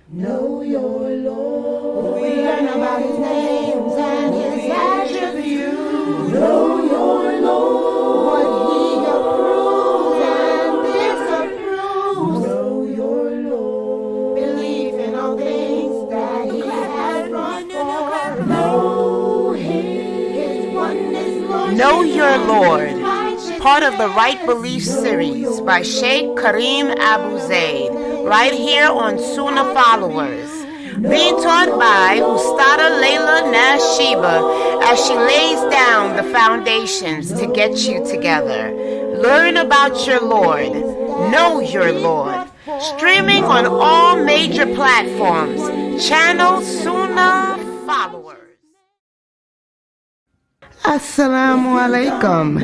Know your Lord. We learn about his names and his attributes. Know your Lord. What he approves and disapproves. Know your Lord. Believe in all things that he has brought forth. Know his oneness, Lord. Know Your Lord, part of the Right Belief series by Sheikh Kareem Abu Zaid, right here on Sunnahfollowers. Being taught by Ustada Layla Nashiba as she lays down the foundations to get you together. Learn about your Lord. Know your Lord. Streaming on all major platforms. Channel Sunnahfollowers. Assalamu alaikum.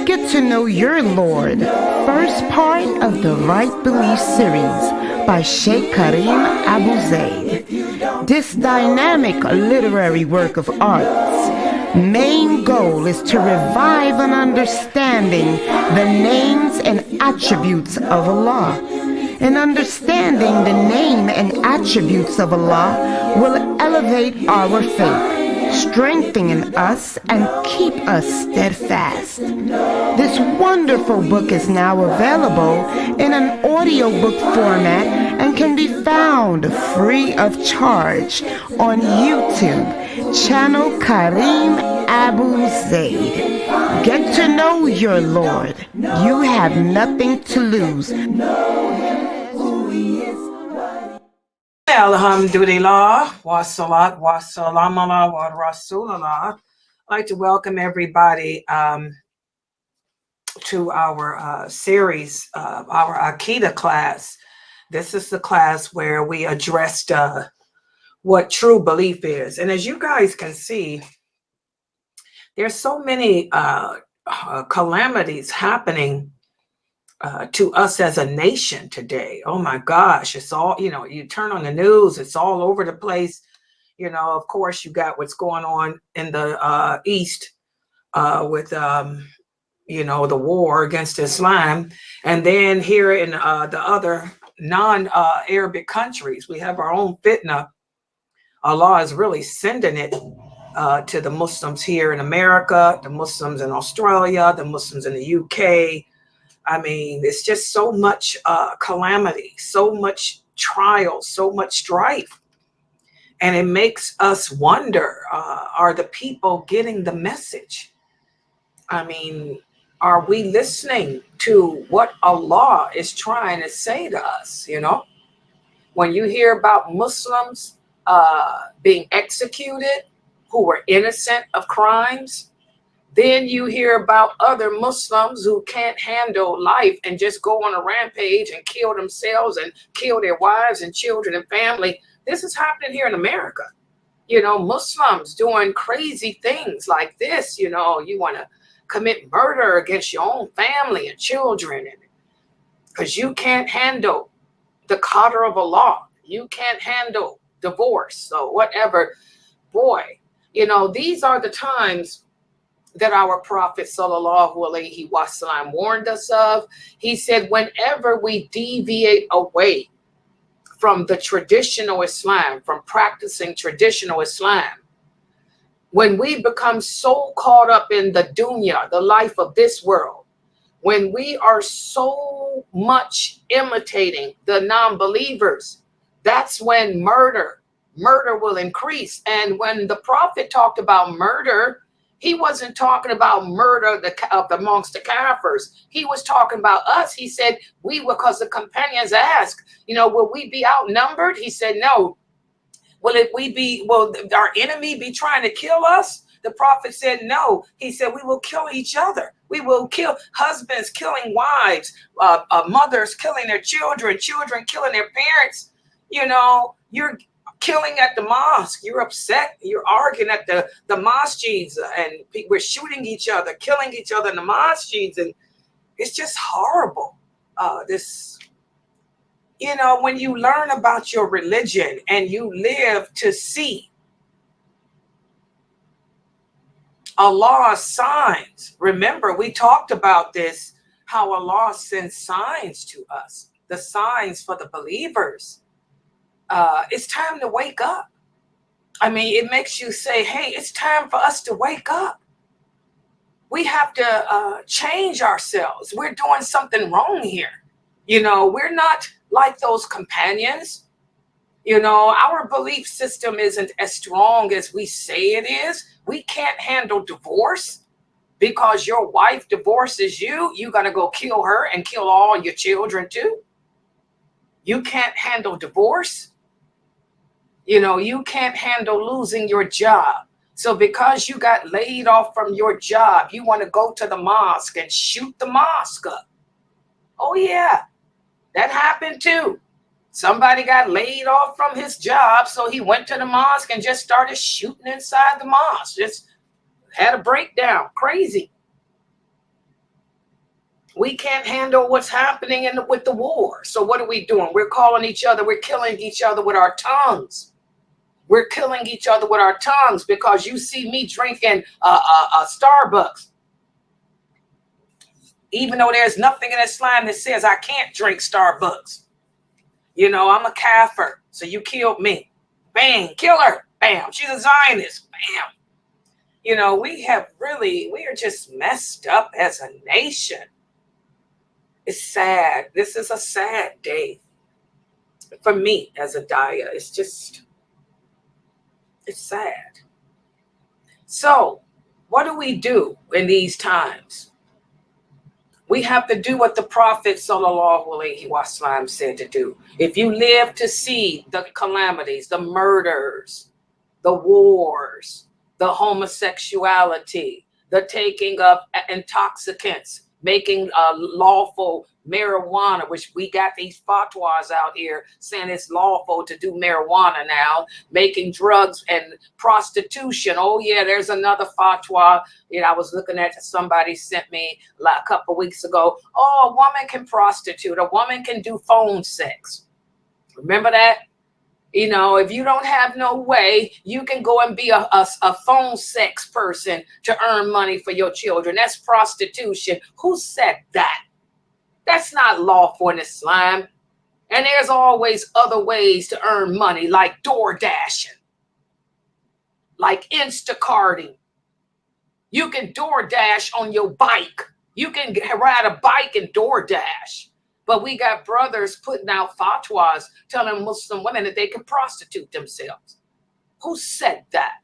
Get to know your Lord. First part of the Right Belief series by Sheikh Kareem Abu Zaid. This dynamic literary work of art's main goal is to revive an understanding the names and attributes of Allah. And understanding the name and attributes of Allah will elevate our faith, strengthen us, and keep us steadfast. This wonderful book is now available in an audiobook format and can be found free of charge on YouTube, channel Kareem Abu Zaid. Get to know your Lord. You have nothing to lose. Alhamdulillah, wa salat, wa salam ala wa rasulallah. I'd like to welcome everybody to our series, our Aqidah class. This is the class where we addressed what true belief is. And as you guys can see, there's so many calamities happening to us as a nation today. Oh my gosh, it's all, you turn on the news, it's all over the place. Of course, you got what's going on in the East with, the war against Islam. And then here in the other non-Arabic countries, we have our own fitna. Allah is really sending it to the Muslims here in America, the Muslims in Australia, the Muslims in the UK. I mean, it's just so much calamity, so much trial, so much strife. And it makes us wonder, are the people getting the message? I mean, are we listening to what Allah is trying to say to us? When you hear about Muslims being executed who were innocent of crimes, then you hear about other Muslims who can't handle life and just go on a rampage and kill themselves and kill their wives and children and family. This is happening here in America. Muslims doing crazy things like this. You want to commit murder against your own family and children because you can't handle the qadr of Allah. You can't handle divorce or whatever. Boy, these are the times that our Prophet sallallahu alaihi wasallam warned us of. He said, whenever we deviate away from the traditional Islam, from practicing traditional Islam, when we become so caught up in the dunya, the life of this world, when we are so much imitating the non-believers, that's when murder will increase. And when the Prophet talked about murder, he wasn't talking about murder amongst the Kafirs. He was talking about us. He said, because the companions asked, will we be outnumbered? He said, no. Will our enemy be trying to kill us? The Prophet said, no. He said, we will kill each other. We will kill husbands killing wives, mothers killing their children, children killing their parents. You're killing at the mosque, you're upset, you're arguing at the masjids, and we're shooting each other, killing each other in the masjids, and it's just horrible. When you learn about your religion and you live to see Allah's signs. Remember, we talked about this, how Allah sends signs to us, the signs for the believers. it's time to wake up. I mean, it makes you say, hey, it's time for us to wake up. We have to change ourselves. We're doing something wrong here. We're not like those companions. Our belief system isn't as strong as we say it is. We can't handle divorce. Because your wife divorces you got to go kill her and kill all your children too. You can't handle divorce. You can't handle losing your job. So because you got laid off from your job, you want to go to the mosque and shoot the mosque up. Oh yeah, that happened too. Somebody got laid off from his job, so he went to the mosque and just started shooting inside the mosque. Just had a breakdown. Crazy. We can't handle what's happening with the war. So what are we doing? We're calling each other. We're killing each other with our tongues. We're killing each other with our tongues because you see me drinking Starbucks. Even though there's nothing in Islam that says I can't drink Starbucks. I'm a kafir. So you killed me. Bang, kill her. Bam, she's a Zionist. Bam. We are just messed up as a nation. It's sad. This is a sad day for me as a Daya. It's sad. So what do we do in these times? We have to do what the Prophet sallallahu alaihi wasallam said to do. If you live to see the calamities, the murders, the wars, the homosexuality, the taking of intoxicants, making lawful marijuana, which we got these fatwas out here saying it's lawful to do marijuana now, making drugs and prostitution. Oh yeah, there's another fatwa. I was looking at, somebody sent me a couple weeks ago. Oh, a woman can prostitute. A woman can do phone sex. Remember that? If you don't have no way, you can go and be a phone sex person to earn money for your children. That's prostitution. Who said that? That's not lawful in Islam. And there's always other ways to earn money, like door dashing, like Instacarting. You can door dash on your bike. You can ride a bike and door dash. But we got brothers putting out fatwas telling Muslim women that they can prostitute themselves. Who said that?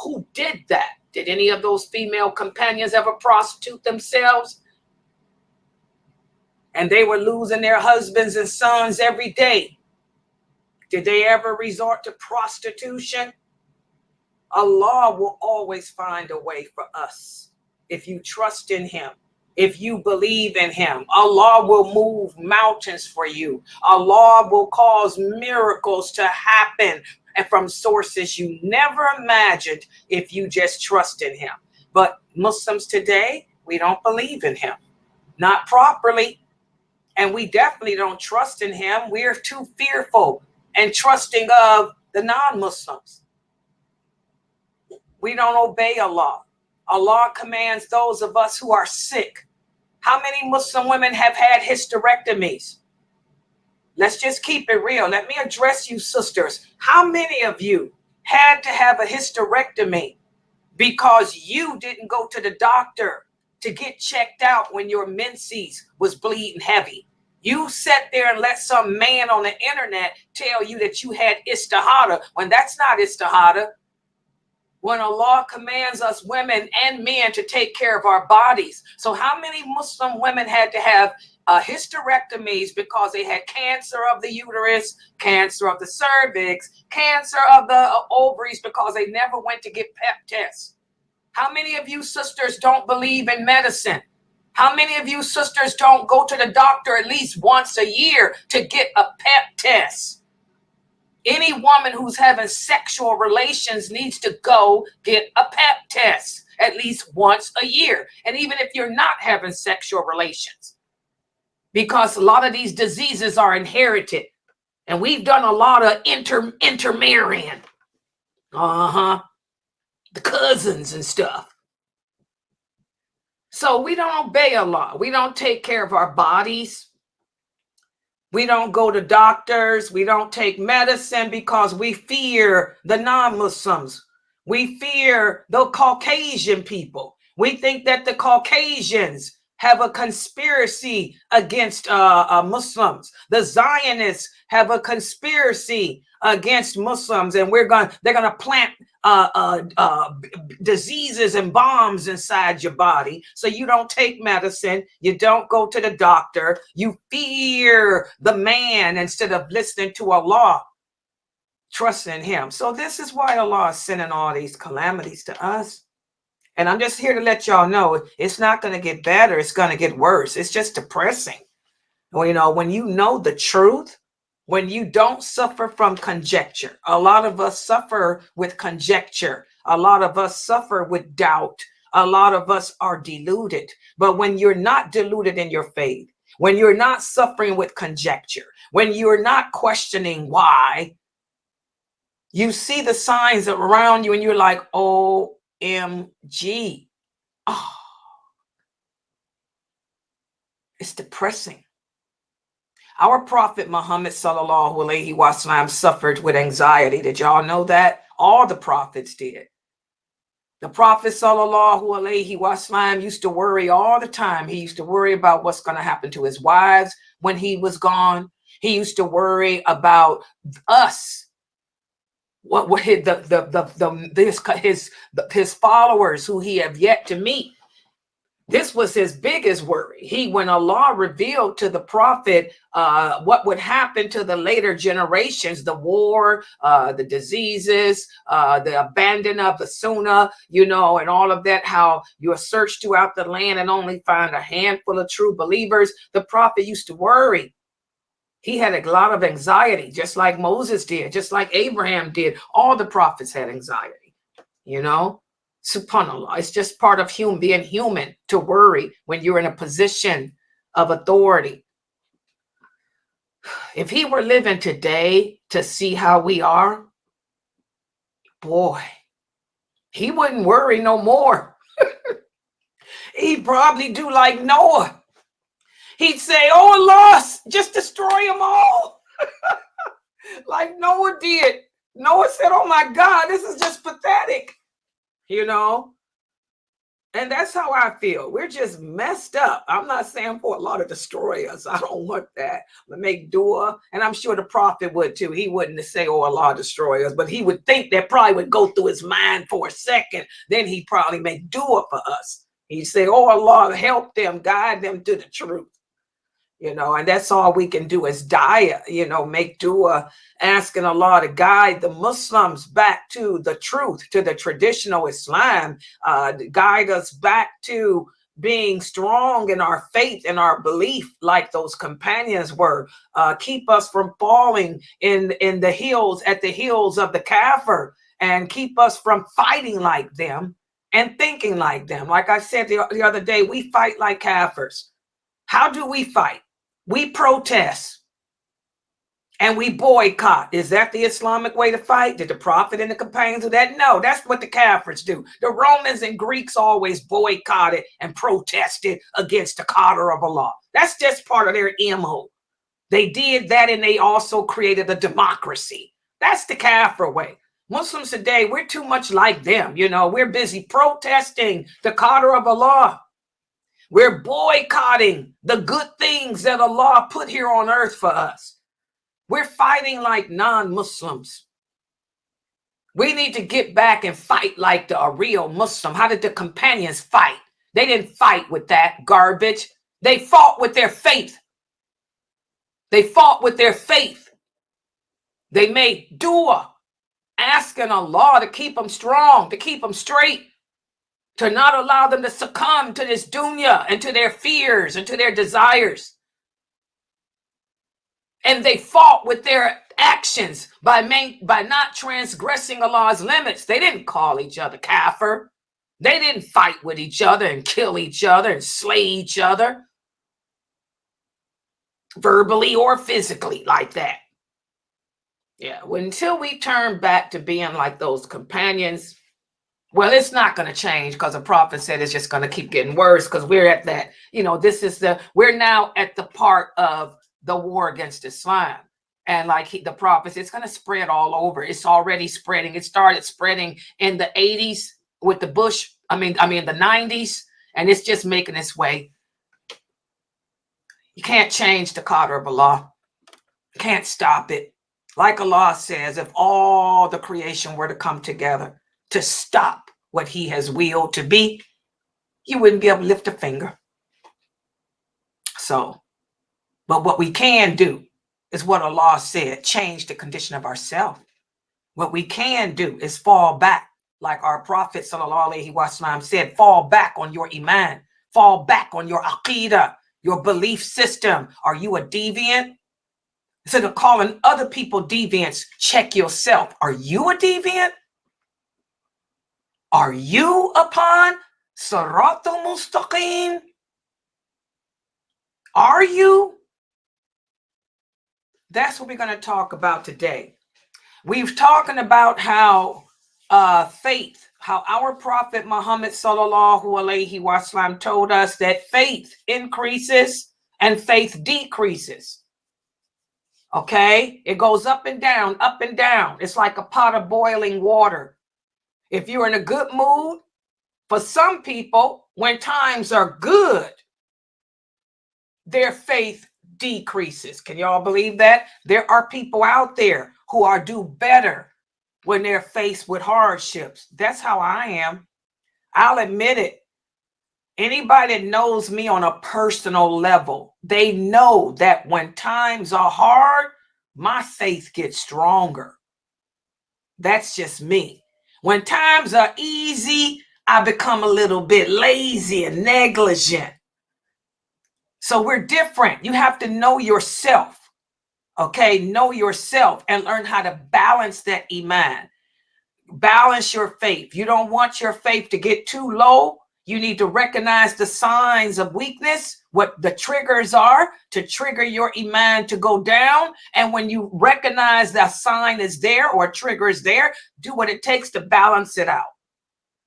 Who did that? Did any of those female companions ever prostitute themselves? And they were losing their husbands and sons every day. Did they ever resort to prostitution? Allah will always find a way for us. If you trust in him, if you believe in him, Allah will move mountains for you. Allah will cause miracles to happen and from sources you never imagined if you just trust in him. But Muslims today, we don't believe in him. Not properly. And we definitely don't trust in him. We're too fearful and trusting of the non-Muslims. We don't obey Allah. Allah commands those of us who are sick. How many Muslim women have had hysterectomies? Let's just keep it real. Let me address you sisters. How many of you had to have a hysterectomy because you didn't go to the doctor to get checked out when your menses was bleeding heavy? You sat there and let some man on the internet tell you that you had istihada when that's not istihada. When Allah commands us women and men to take care of our bodies. So how many Muslim women had to have hysterectomies because they had cancer of the uterus, cancer of the cervix, cancer of the ovaries because they never went to get pap tests? How many of you sisters don't believe in medicine? How many of you sisters don't go to the doctor at least once a year to get a pap test? Any woman who's having sexual relations needs to go get a pap test at least once a year. And even if you're not having sexual relations, because a lot of these diseases are inherited. And we've done a lot of intermarrying. The cousins and stuff. So we don't obey Allah. We don't take care of our bodies. We don't go to doctors. We don't take medicine because we fear the non-Muslims. We fear the Caucasian people. We think that the Caucasians have a conspiracy against Muslims. The Zionists have a conspiracy against Muslims, and they're gonna plant diseases and bombs inside your body, so you don't take medicine, you don't go to the doctor, you fear the man instead of listening to Allah, trusting him. So this is why Allah is sending all these calamities to us. And I'm just here to let y'all know it's not going to get better, it's going to get worse. It's just depressing. Well, you know, when you know the truth, when you don't suffer from conjecture. A lot of us suffer with conjecture. A lot of us suffer with doubt. A lot of us are deluded. But when you're not deluded in your faith, when you're not suffering with conjecture, when you're not questioning why, you see the signs around you and you're like, OMG. Oh, it's depressing. Our Prophet Muhammad sallallahu alaihi wasallam suffered with anxiety. Did y'all know that? All the prophets did. The Prophet sallallahu alaihi wasallam used to worry all the time. He used to worry about what's going to happen to his wives when he was gone. He used to worry about us. What his followers who he have yet to meet. This was his biggest worry. When Allah revealed to the prophet what would happen to the later generations, the war, the diseases, the abandon of the Sunnah, you know, and all of that, how you search throughout the land and only find a handful of true believers, the prophet used to worry. He had a lot of anxiety, just like Moses did, just like Abraham did. All the prophets had anxiety, you know. SubhanAllah, it's just part of being human to worry when you're in a position of authority. If he were living today to see how we are, boy, he wouldn't worry no more. He'd probably do like Noah. He'd say, oh Allah, just destroy them all. Like Noah did. Noah said, oh my God, this is just pathetic. You know, and that's how I feel. We're just messed up. I'm not saying for Allah to destroy us. I don't want that. But make dua, and I'm sure the prophet would too. He wouldn't say, oh, Allah destroy us, but he would think that probably would go through his mind for a second. Then he'd probably make dua for us. He'd say, oh, Allah, help them, guide them to the truth. You know, and that's all we can do is die, you know, make dua, asking Allah to guide the Muslims back to the truth, to the traditional Islam, guide us back to being strong in our faith and our belief like those companions were, keep us from falling in the heels, at the heels of the kafir, and keep us from fighting like them and thinking like them. Like I said the other day, we fight like kafirs. How do we fight? We protest and we boycott. Is that the Islamic way to fight? Did the prophet and the companions do that? No, that's what the Kafirs do. The Romans and Greeks always boycotted and protested against the qadr of Allah. That's just part of their MO. They did that, and they also created a democracy. That's the Kafir way. Muslims today, we're too much like them. You know, we're busy protesting the qadr of Allah. We're boycotting the good things that Allah put here on earth for us. We're fighting like non-Muslims. We need to get back and fight like a real Muslim. How did the companions fight? They didn't fight with that garbage. They fought with their faith. They fought with their faith. They made dua, asking Allah to keep them strong, to keep them straight, to not allow them to succumb to this dunya and to their fears and to their desires. And they fought with their actions by not transgressing Allah's limits. They didn't call each other kafir. They didn't fight with each other and kill each other and slay each other, verbally or physically, like that. Yeah, well, until we turn back to being like those companions, well, it's not going to change, because the prophet said it's just going to keep getting worse, because we're at that, you know, we're now at the part of the war against Islam. And like the prophets, it's going to spread all over. It's already spreading. It started spreading in the 80s with the Bush. I mean, the 90s, and it's just making its way. You can't change the qadr of Allah. You can't stop it. Like Allah says, if all the creation were to come together to stop what he has willed to be, you wouldn't be able to lift a finger. So, but what we can do is what Allah said, change the condition of ourselves. What we can do is fall back, like our Prophet sallallahu alaihi wasallam said, fall back on your iman, fall back on your aqidah, your belief system. Are you a deviant? Instead of calling other people deviants, check yourself. Are you a deviant? Are you upon Siratul Mustaqim? Are you? That's what we're going to talk about today. We've talking about how faith, how our Prophet Muhammad sallallahu alaihi wasallam told us that faith increases and faith decreases. Okay, it goes up and down, up and down. It's like a pot of boiling water. If you're in a good mood, for some people, when times are good, their faith decreases. Can y'all believe that? There are people out there who are do better when they're faced with hardships. That's how I am. I'll admit it. Anybody that knows me on a personal level, they know that when times are hard, my faith gets stronger. That's just me. When times are easy, I become a little bit lazy and negligent. So we're different. You have to know yourself. Okay, know yourself and learn how to balance that iman. Balance your faith. You don't want your faith to get too low. You need to recognize the signs of weakness, what the triggers are to trigger your iman to go down. And when you recognize that sign is there or trigger is there, do what it takes to balance it out.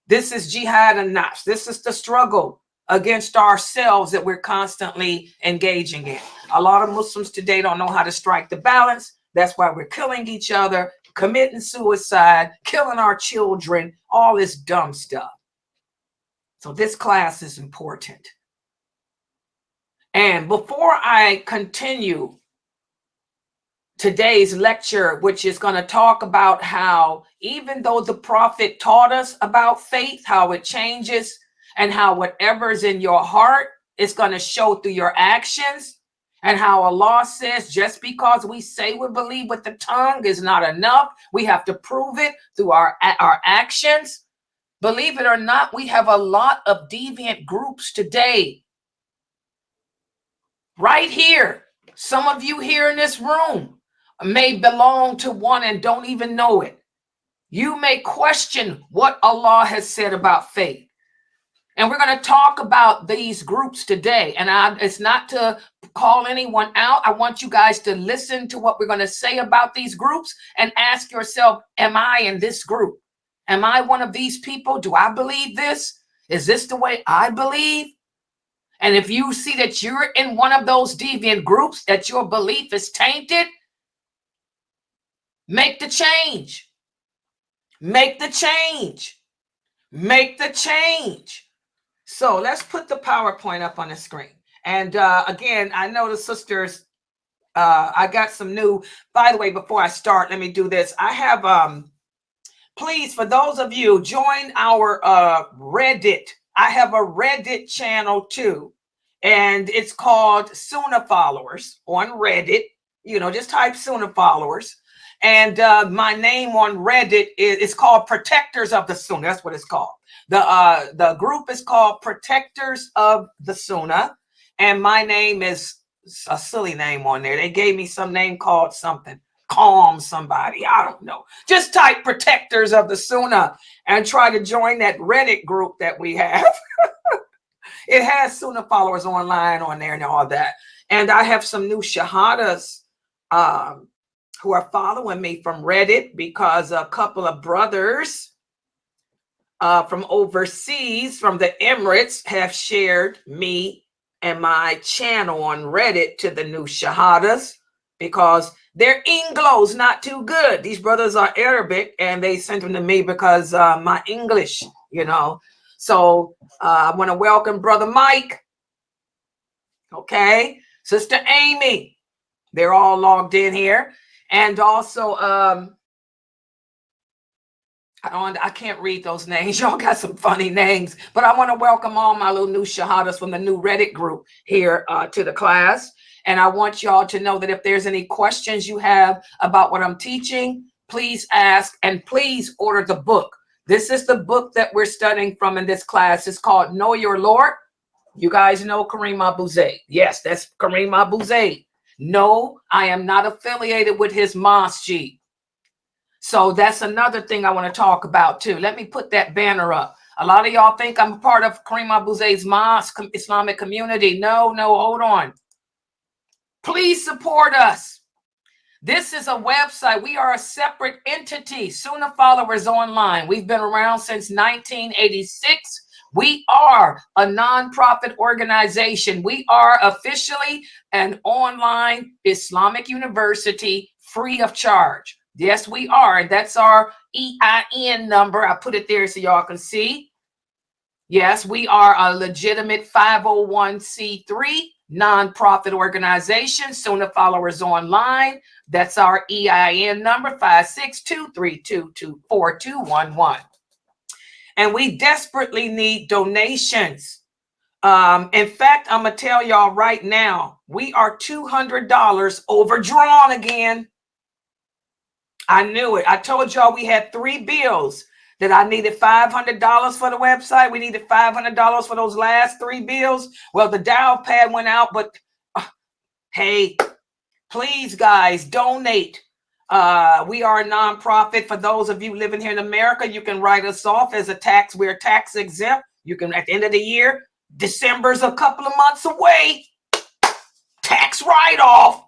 This is jihad and nafs. This is the struggle against ourselves that we're constantly engaging in. A lot of Muslims today don't know how to strike the balance. That's why we're killing each other, committing suicide, killing our children, all this dumb stuff. So this class is important. And before I continue today's lecture, which is going to talk about how even though the Prophet taught us about faith, how it changes, and how whatever's in your heart is going to show through your actions, and how Allah says just because we say we believe with the tongue is not enough, we have to prove it through our actions. Believe it or not, we have a lot of deviant groups today. Right here, some of you here in this room may belong to one and don't even know it. You may question what Allah has said about faith. And we're going to talk about these groups today. And it's not to call anyone out. I want you guys to listen to what we're going to say about these groups and ask yourself, am I in this group? Am I one of these people? Do I believe this? Is this the way I believe? And if you see that you're in one of those deviant groups, that your belief is tainted, make the change. Make the change. Make the change. So let's put the PowerPoint up on the screen. And again, I know the sisters, I got some new, by the way, before I start, let me do this. I have, please, for those of you, join our Reddit. I have a Reddit channel too, and it's called Sunnahfollowers on Reddit. You know, just type Sunnahfollowers. And my name on Reddit is called Protectors of the Sunnah. That's what it's called. The group is called Protectors of the Sunnah. And my name is a silly name on there. They gave me some name called something. Calm somebody. I don't know. Just type Protectors of the Sunnah and try to join that Reddit group that we have. It has Sunnahfollowers online on there and all that. And I have some new shahadas who are following me from Reddit because a couple of brothers from overseas, from the Emirates, have shared me and my channel on Reddit to the new Shahadas, because their English's not too good. These brothers are Arabic, and they sent them to me because my English, you know. So I want to welcome Brother Mike, okay, Sister Amy. They're all logged in here. And also, I can't read those names. Y'all got some funny names, but I want to welcome all my little new Shahadas from the new Reddit group here to the class. And I want y'all to know that if there's any questions you have about what I'm teaching, please ask, and please order the book. This is the book that we're studying from in this class. It's called Know Your Lord. You guys know Kareem Abu Zayd. Yes, that's Kareem Abu Zayd. No, I am not affiliated with his masjid. So that's another thing I want to talk about too. Let me put that banner up. A lot of y'all think I'm a part of Kareem Abu Zayd's mosque, Islamic community. No, hold on. Please support us. This is a website. We are a separate entity, Sunnahfollowers Online. We've been around since 1986. We are a nonprofit organization. We are officially an online Islamic university free of charge. Yes, we are. And that's our EIN number. I put it there so y'all can see. Yes, we are a legitimate 501c3 nonprofit organization, Sunnahfollowers Online. That's our EIN number, 562324211. And we desperately need donations. In fact, I'm going to tell y'all right now, we are $200 overdrawn again. I knew it. I told y'all we had 3 bills that I needed $500 for the website. We needed $500 for those last 3 bills. Well, the dial pad went out, but hey, please, guys, donate. We are a nonprofit. For those of you living here in America, you can write us off as a tax. We're tax exempt. You can, at the end of the year, December's a couple of months away. Tax write-off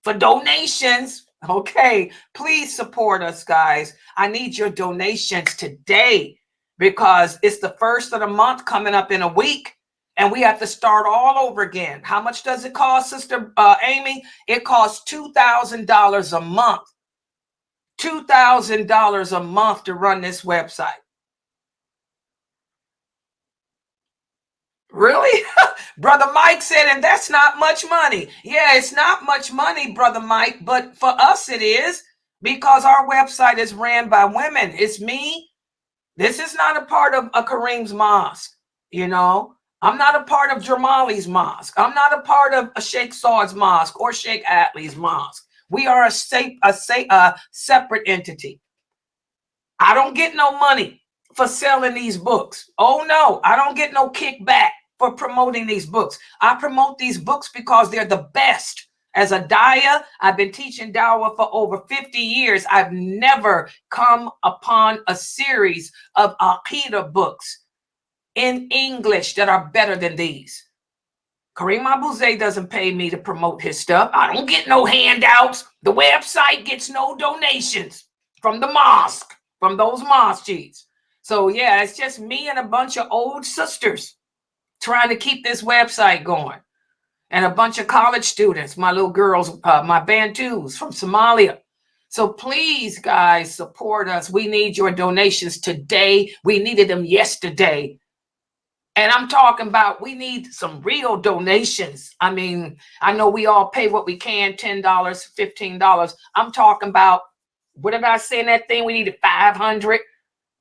for donations. Okay, please support us, guys. I need your donations today because it's the first of the month coming up in a week, and we have to start all over again. How much does it cost, Sister Amy? It costs $2,000 a month. $2,000 a month to run this website. Really? Brother Mike said, and that's not much money. Yeah, it's not much money, Brother Mike, but for us it is, because our website is ran by women. It's me. This is not a part of a Kareem's mosque. You know, I'm not a part of Jamali's mosque. I'm not a part of a Sheikh Saud's mosque or Sheikh Atli's mosque. We are a separate entity. I don't get no money for selling these books. Oh no, I don't get no kickback for promoting these books. I promote these books because they're the best. As a daya, I've been teaching dawah for over 50 years. I've never come upon a series of Aqidah books in English that are better than these. Kareem Abu Zayd doesn't pay me to promote his stuff. I don't get no handouts. The website gets no donations from the mosque, from those masjids. So yeah, it's just me and a bunch of old sisters trying to keep this website going. And a bunch of college students, my little girls, my Bantus from Somalia. So please, guys, support us. We need your donations today. We needed them yesterday. And I'm talking about, we need some real donations. I mean, I know we all pay what we can, $10, $15. I'm talking about, what did I say in that thing? We needed 500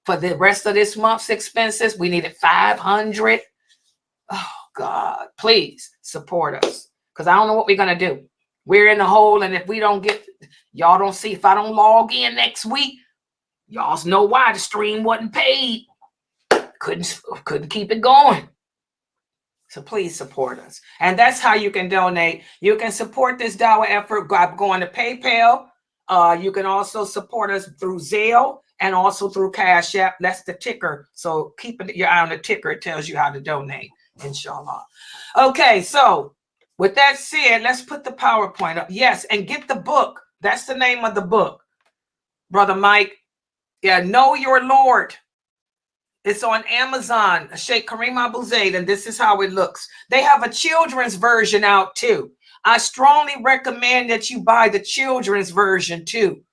for the rest of this month's expenses. We needed 500. Oh, God, please support us, because I don't know what we're going to do. We're in the hole, and if we don't get, y'all don't see, if I don't log in next week, y'all know why. The stream wasn't paid. Couldn't keep it going. So please support us. And that's how you can donate. You can support this dawah effort by going to PayPal. You can also support us through Zelle and also through Cash App. That's the ticker. So keep your eye on the ticker. It tells you how to donate, inshallah. Okay, so with that said, let's put the PowerPoint up. Yes, and get the book. That's the name of the book, Brother Mike. Yeah, Know Your Lord. It's on Amazon, Sheikh Kareem Abu Zaid, and this is how it looks. They have a children's version out too. I strongly recommend that you buy the children's version too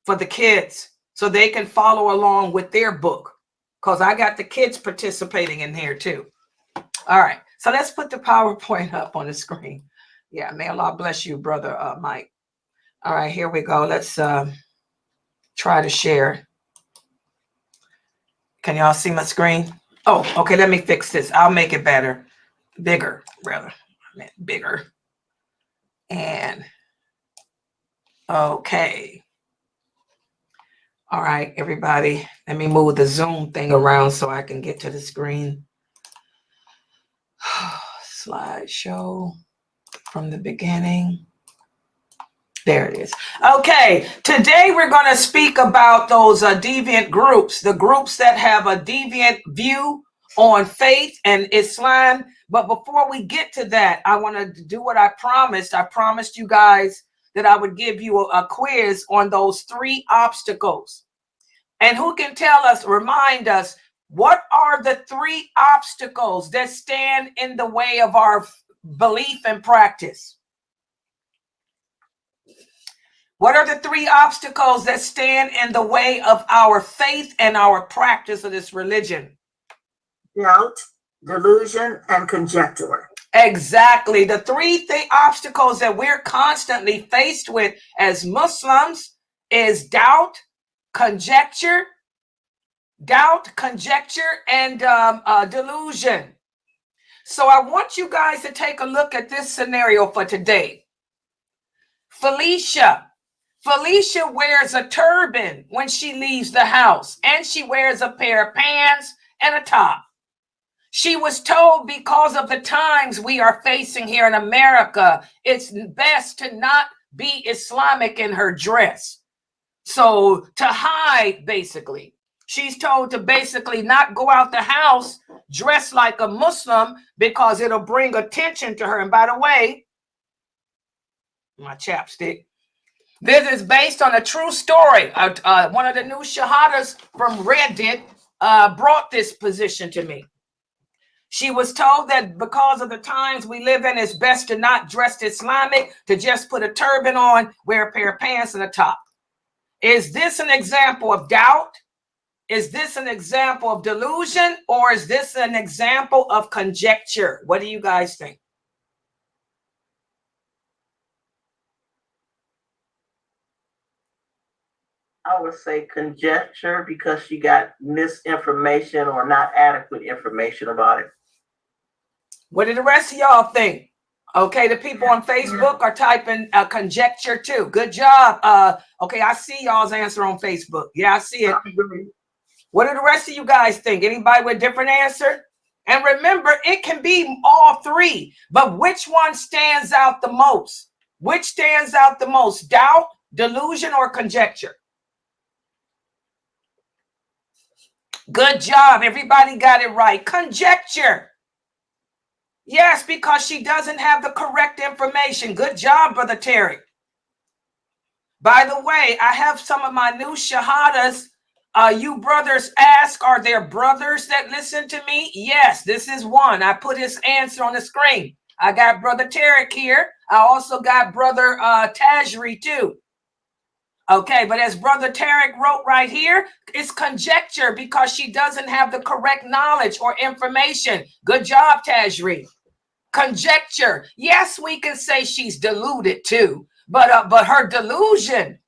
for the kids so they can follow along with their book, because I got the kids participating in here too. All right, so let's put the PowerPoint up on the screen. Yeah, may Allah bless you, brother Mike. All right, here we go. Let's try to share. Can y'all see my screen? Oh, okay, let me fix this. I'll make it better. Bigger, rather. I meant bigger. And okay. All right, everybody. Let me move the Zoom thing around so I can get to the screen. Slideshow from the beginning. There it is. Okay, today we're going to speak about those deviant groups, the groups that have a deviant view on faith and Islam. But before we get to that, I want to do what I promised. I promised you guys that I would give you a quiz on those 3 obstacles. And who can tell us, remind us, what are the 3 obstacles that stand in the way of our belief and practice? What are the 3 obstacles that stand in the way of our faith and our practice of this religion? Doubt, delusion, and conjecture. Exactly. The 3 obstacles that we're constantly faced with as Muslims is doubt, conjecture, and delusion. So I want you guys to take a look at this scenario for today. Felicia wears a turban when she leaves the house, and she wears a pair of pants and a top. She was told, because of the times we are facing here in America, it's best to not be Islamic in her dress. So to hide, basically. She's told to basically not go out the house dressed like a Muslim because it'll bring attention to her. And by the way, my chapstick. This is based on a true story. One of the new shahadas from Reddit brought this position to me. She was told that because of the times we live in, it's best to not dress Islamic, to just put a turban on, wear a pair of pants and a top. Is this an example of doubt? Is this an example of delusion? Or is this an example of conjecture? What do you guys think? I would say conjecture, because she got misinformation or not adequate information about it. What do the rest of y'all think? Okay, the people on Facebook are typing conjecture too. Good job. Okay, I see y'all's answer on Facebook. Yeah, I see it. What do the rest of you guys think? Anybody with a different answer? And remember, it can be all 3, but which one stands out the most? Which stands out the most? Doubt, delusion, or conjecture? Good job. Everybody got it right. Conjecture. Yes, because she doesn't have the correct information. Good job, Brother Terry. By the way, I have some of my new shahadas. You brothers ask, are there brothers that listen to me? Yes, this is one. I put his answer on the screen. I got Brother Tarek here. I also got Brother Tajri too. Okay, but as Brother Tarek wrote right here, it's conjecture because she doesn't have the correct knowledge or information. Good job, Tajri. Conjecture. Yes, we can say she's deluded too, but her delusion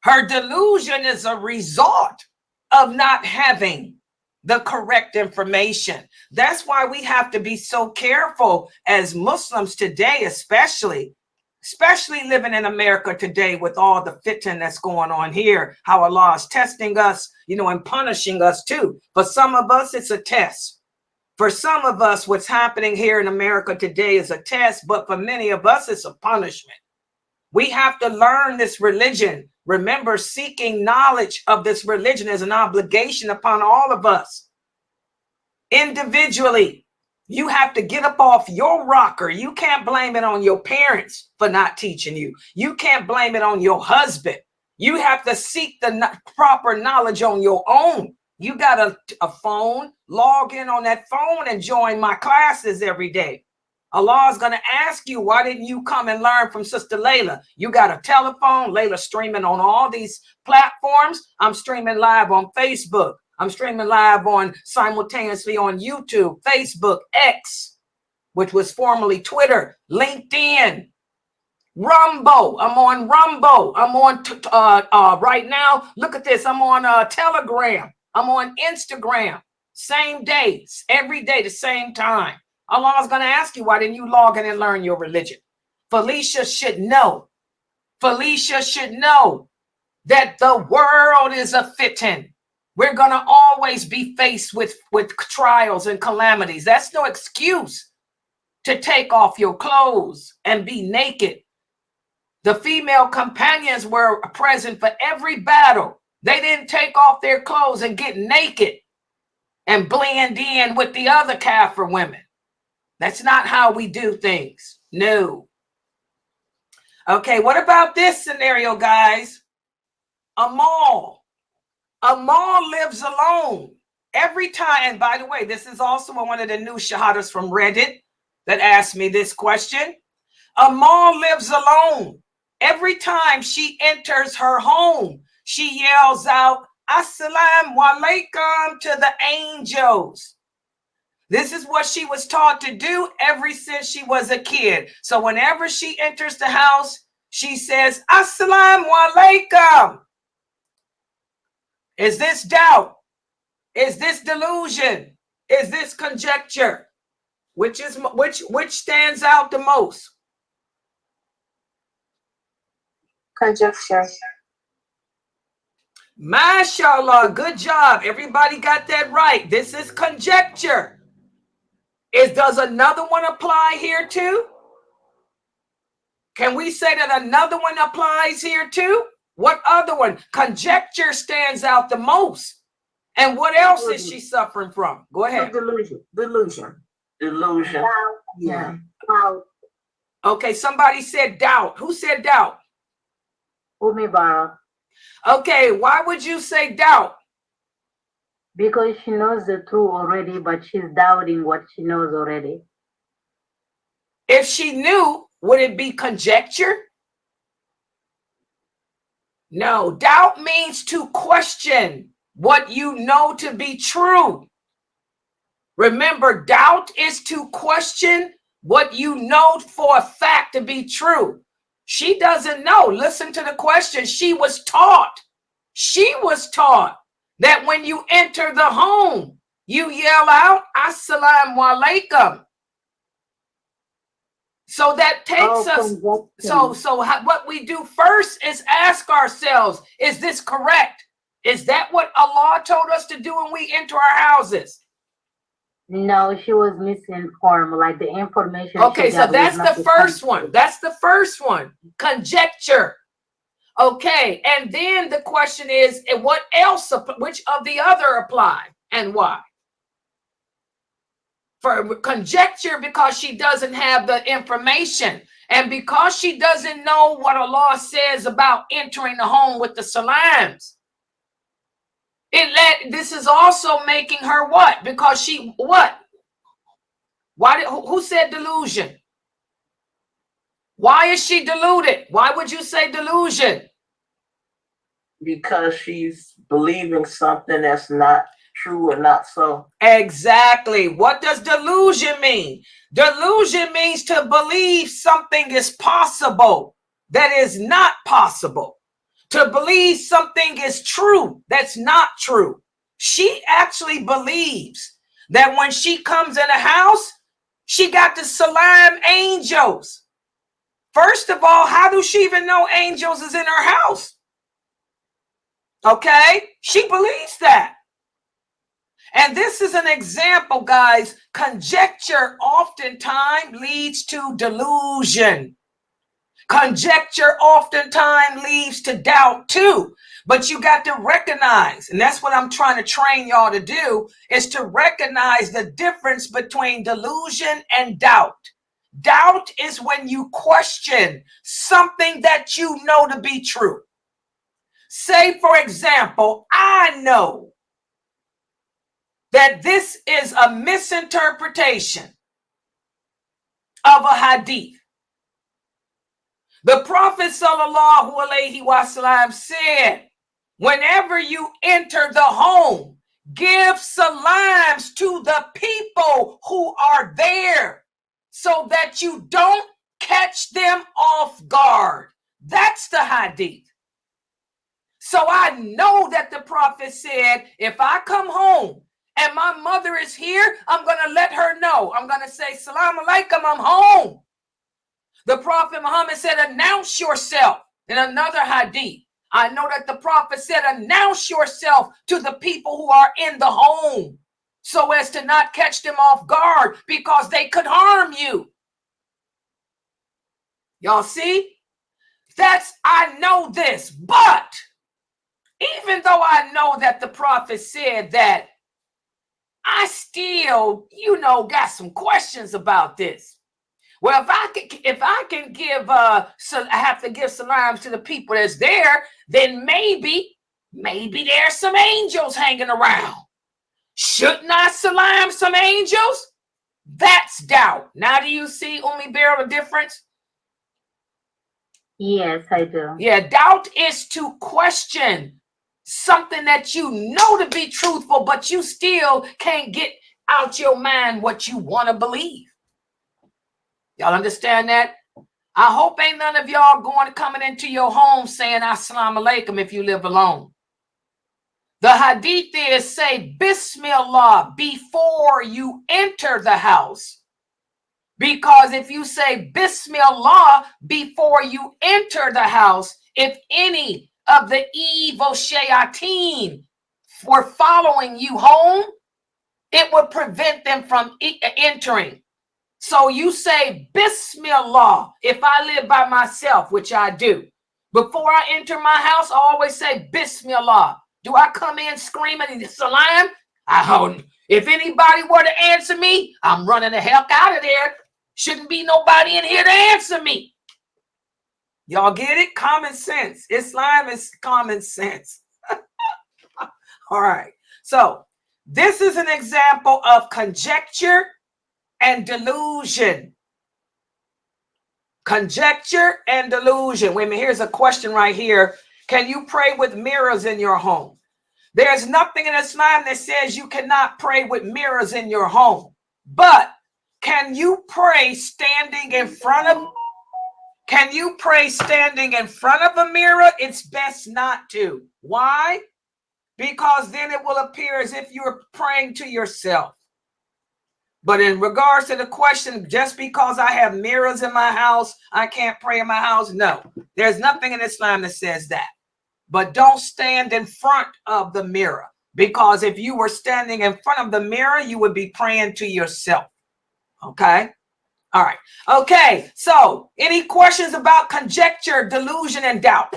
is a result of not having the correct information. That's why we have to be so careful as Muslims today, especially living in America today with all the fitna that's going on here, how Allah is testing us, and punishing us too. For some of us, it's a test. For some of us, what's happening here in America today is a test, but for many of us, it's a punishment. We have to learn this religion. Remember, seeking knowledge of this religion is an obligation upon all of us. Individually, you have to get up off your rocker. You can't blame it on your parents for not teaching you. You can't blame it on your husband. You have to seek the proper knowledge on your own. You got a phone, log in on that phone and join my classes every day. Allah is going to ask you, why didn't you come and learn from Sister Layla? You got a telephone. Layla streaming on all these platforms. I'm streaming live on Facebook. I'm streaming live on simultaneously on YouTube, Facebook, X, which was formerly Twitter, LinkedIn, Rumble. I'm on Rumble. I'm on right now. Look at this. I'm on Telegram. I'm on Instagram. Same day, every day, the same time. Allah is going to ask you, why didn't you log in and learn your religion? Felicia should know. Felicia should know that the world is a fitan. We're going to always be faced with trials and calamities. That's no excuse to take off your clothes and be naked. The female companions were present for every battle. They didn't take off their clothes and get naked and blend in with the other Kafir women. That's not how we do things. No. Okay, what about this scenario, guys? Amal. Amal lives alone. Every time, and by the way, this is also one of the new shahadas from Reddit that asked me this question. Amal lives alone. Every time she enters her home, she yells out, Assalamu alaikum to the angels. This is what she was taught to do ever since she was a kid. So whenever she enters the house, she says, Assalamu alaikum. Is this doubt? Is this delusion? Is this conjecture? Which stands out the most? Conjecture. MashaAllah, good job. Everybody got that right. This is conjecture. Does another one apply here too? Can we say that another one applies here too? What other one? Conjecture stands out the most. And what else is she suffering from? Go ahead. Delusion. Yeah. Okay, somebody said doubt. Who said doubt? Umibara. Okay, why would you say doubt? Because she knows the truth already, but she's doubting what she knows already. If she knew, would it be conjecture? No, doubt means to question what you know to be true. Remember, doubt is to question what you know for a fact to be true. She doesn't know. Listen to the question. She was taught. She was taught that when you enter the home, you yell out, Assalamu alaikum. So that takes us. What we do first is ask ourselves, is this correct? Is that what Allah told us to do when we enter our houses? No, she was misinformed, like the information. Okay, so that's the first one. That's the first one. Conjecture. Okay, and then the question is, what else, which of the other apply and why? For conjecture, because she doesn't have the information, and because she doesn't know what Allah says about entering the home with the salams. This is also making her what? Because she what? Who said delusion? Why is she deluded? Why would you say delusion? Because she's believing something that's not true or not so. Exactly. What does delusion mean? Delusion means to believe something is possible that is not possible. To believe something is true that's not true. She actually believes that when she comes in a house, she got the salam angels. First of all, how does she even know angels is in her house? Okay, she believes that. And this is an example, guys. Conjecture oftentimes leads to delusion. Conjecture oftentimes leads to doubt too. But you got to recognize, and that's what I'm trying to train y'all to do, is to recognize the difference between delusion and doubt. Doubt is when you question something that you know to be true. Say, for example, I know that this is a misinterpretation of a hadith. The Prophet sallallahu alaihi wasallam said, whenever you enter the home, give salams to the people who are there so that you don't catch them off guard. That's the hadith. So I know that the Prophet said, if I come home and my mother is here, I'm going to let her know. I'm going to say, Salam alaikum, I'm home. The Prophet Muhammad said, announce yourself. In another hadith, I know that the Prophet said, announce yourself to the people who are in the home so as to not catch them off guard because they could harm you. Y'all see? I know this, but even though I know that the Prophet said that, I still, got some questions about this. Well, if I can give, so I have to give salams to the people that's there, then maybe there's some angels hanging around. Shouldn't I salam some angels? That's doubt. Now, do you see, Beryl, the difference? Yes, I do. Yeah, doubt is to question something that you know to be truthful, but you still can't get out your mind what you want to believe. Y'all understand that? I hope ain't none of y'all coming into your home saying assalamu alaikum if you live alone. The hadith is say Bismillah before you enter the house. Because if you say Bismillah before you enter the house, if any of the evil shayateen were following you home, it would prevent them from entering. So you say Bismillah if I live by myself, which I do. Before I enter my house, I always say Bismillah. Do I come in screaming salam? If anybody were to answer me, I'm running the heck out of there. Shouldn't be nobody in here to answer me. Y'all get it? Common sense. Islam is common sense. All right. So this is an example of conjecture and delusion. Conjecture and delusion. Wait a minute. Here's a question right here. Can you pray with mirrors in your home? There's nothing in Islam that says you cannot pray with mirrors in your home. But can you pray standing in front of a mirror? It's best not to. Why? Because then it will appear as if you're praying to yourself. But in regards to the question, just because I have mirrors in my house, I can't pray in my house. No, there's nothing in Islam that says that. But don't stand in front of the mirror, because if you were standing in front of the mirror, you would be praying to yourself. Okay. All right. Okay. So any questions about conjecture, delusion, and doubt?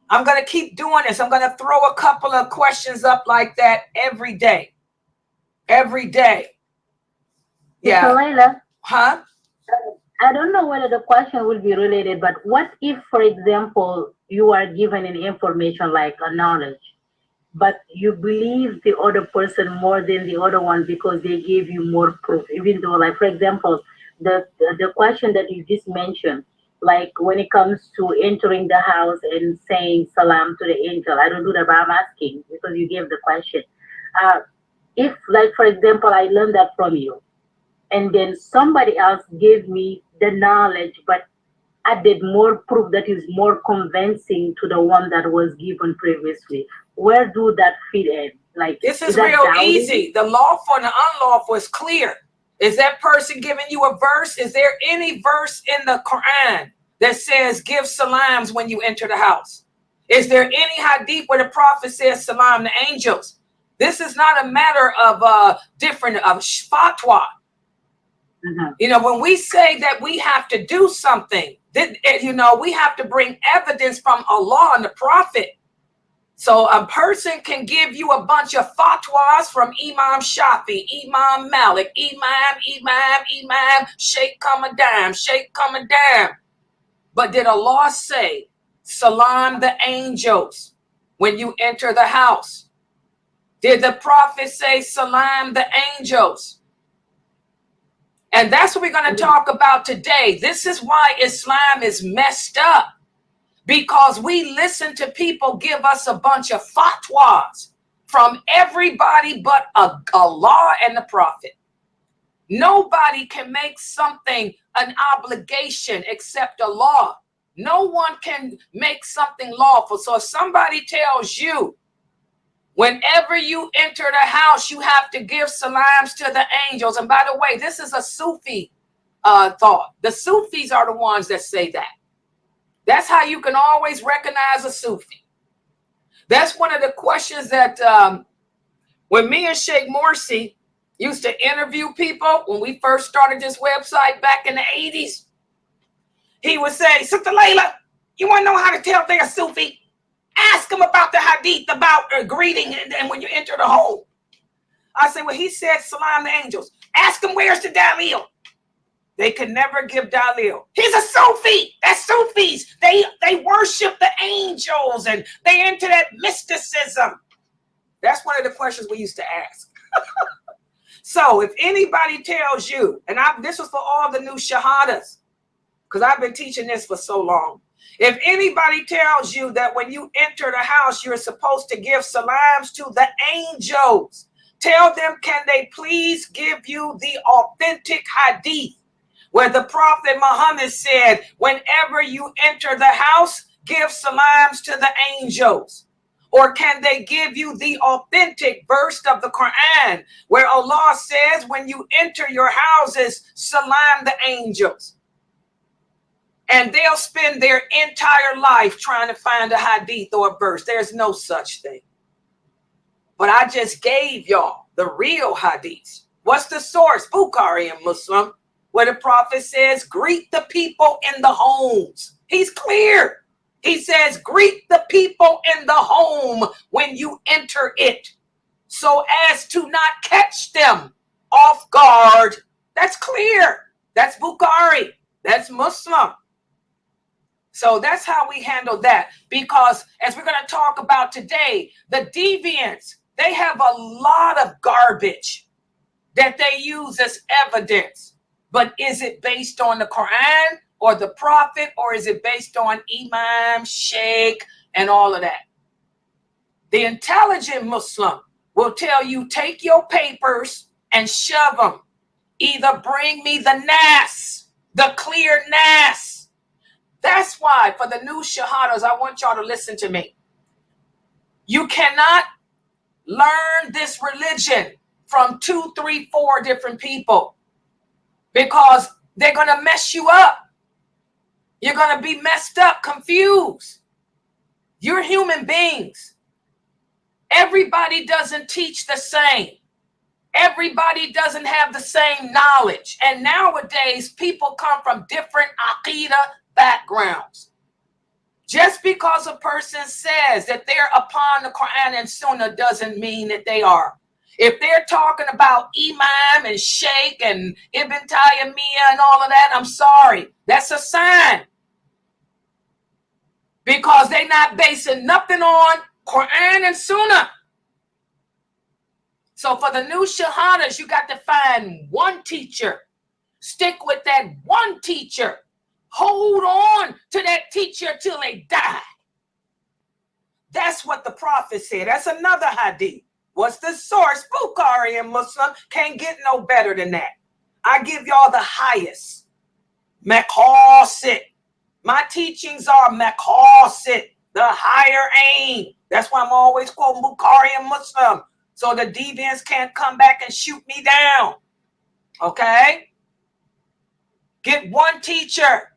I'm going to keep doing this. I'm going to throw a couple of questions up like that every day. Every day. Yeah. Layla, Huh? I don't know whether the question will be related, but what if, for example, you are given an information like a knowledge, but you believe the other person more than the other one because they gave you more proof, even though, like, for example, the question that you just mentioned, like when it comes to entering the house and saying salam to the angel, I don't do that, but I'm asking because you gave the question. If, like, for example, I learned that from you, and then somebody else gave me the knowledge, but added more proof that is more convincing to the one that was given previously, where do that fit in? Like, this is real easy. The lawful and the unlawful is clear. Is that person giving you a verse? Is there any verse in the Quran that says give salams when you enter the house? Is there any hadith where the Prophet says salam to angels? This is not a matter of different of fatwa. Mm-hmm. When we say that we have to do something, we have to bring evidence from Allah and the Prophet. So a person can give you a bunch of fatwas from Imam Shafi, Imam Malik, Imam, Sheikh Kamadam. But did Allah say, salam the angels when you enter the house? Did the prophet say salam the angels? And that's what we're going to talk about today. This is why Islam is messed up. Because we listen to people give us a bunch of fatwas from everybody but Allah and the prophet. Nobody can make something an obligation except Allah. No one can make something lawful. So if somebody tells you, whenever you enter the house, you have to give salams to the angels. And by the way, this is a Sufi thought. The Sufis are the ones that say that. That's how you can always recognize a Sufi. That's one of the questions that when me and Sheikh Morsi used to interview people when we first started this website back in the 80s, he would say, Sister Layla, you want to know how to tell they're Sufi? Ask them about the hadith about greeting and when you enter the home. I say, well, he said salam the angels. Ask them where's the dalil. They could never give dalil. He's a Sufi. That's Sufis. They worship the angels and they into that mysticism. That's one of the questions we used to ask. So if anybody tells you, and this was for all the new shahadas, because I've been teaching this for so long. If anybody tells you that when you enter the house, you're supposed to give salams to the angels, tell them, can they please give you the authentic hadith where the Prophet Muhammad said, whenever you enter the house, give salams to the angels? Or can they give you the authentic verse of the Quran where Allah says, when you enter your houses, salam the angels? And they'll spend their entire life trying to find a hadith or a verse. There's no such thing. But I just gave y'all the real hadiths. What's the source? Bukhari and Muslim, where the Prophet says, greet the people in the homes. He's clear. He says, greet the people in the home when you enter it, so as to not catch them off guard. That's clear. That's Bukhari. That's Muslim. So that's how we handle that. Because as we're going to talk about today, the deviants, they have a lot of garbage that they use as evidence. But is it based on the Quran or the Prophet, or is it based on Imam, Sheikh, and all of that? The intelligent Muslim will tell you, take your papers and shove them. Either bring me the Nas, the clear Nas. That's why for the new shahadas, I want y'all to listen to me. You cannot learn this religion from 2, 3, 4 different people, because they're going to mess you up. You're going to be messed up, confused. You're human beings. Everybody doesn't teach the same. Everybody doesn't have the same knowledge. And nowadays, people come from different aqidah backgrounds. Just because a person says that they're upon the Quran and Sunnah doesn't mean that they are. If they're talking about Imam and Sheikh and Ibn Taymiyyah and all of that, I'm sorry. That's a sign. Because they're not basing nothing on Quran and Sunnah. So for the new shahadas, you got to find one teacher. Stick with that one teacher. Hold on to that teacher till they die. That's what the Prophet said. That's another hadith. What's the source? Bukhari and Muslim. Can't get no better than that. I give y'all the highest. Maqasid. My teachings are maqasid, the higher aim. That's why I'm always quoting Bukhari and Muslim, so the deviants can't come back and shoot me down. Okay? Get one teacher.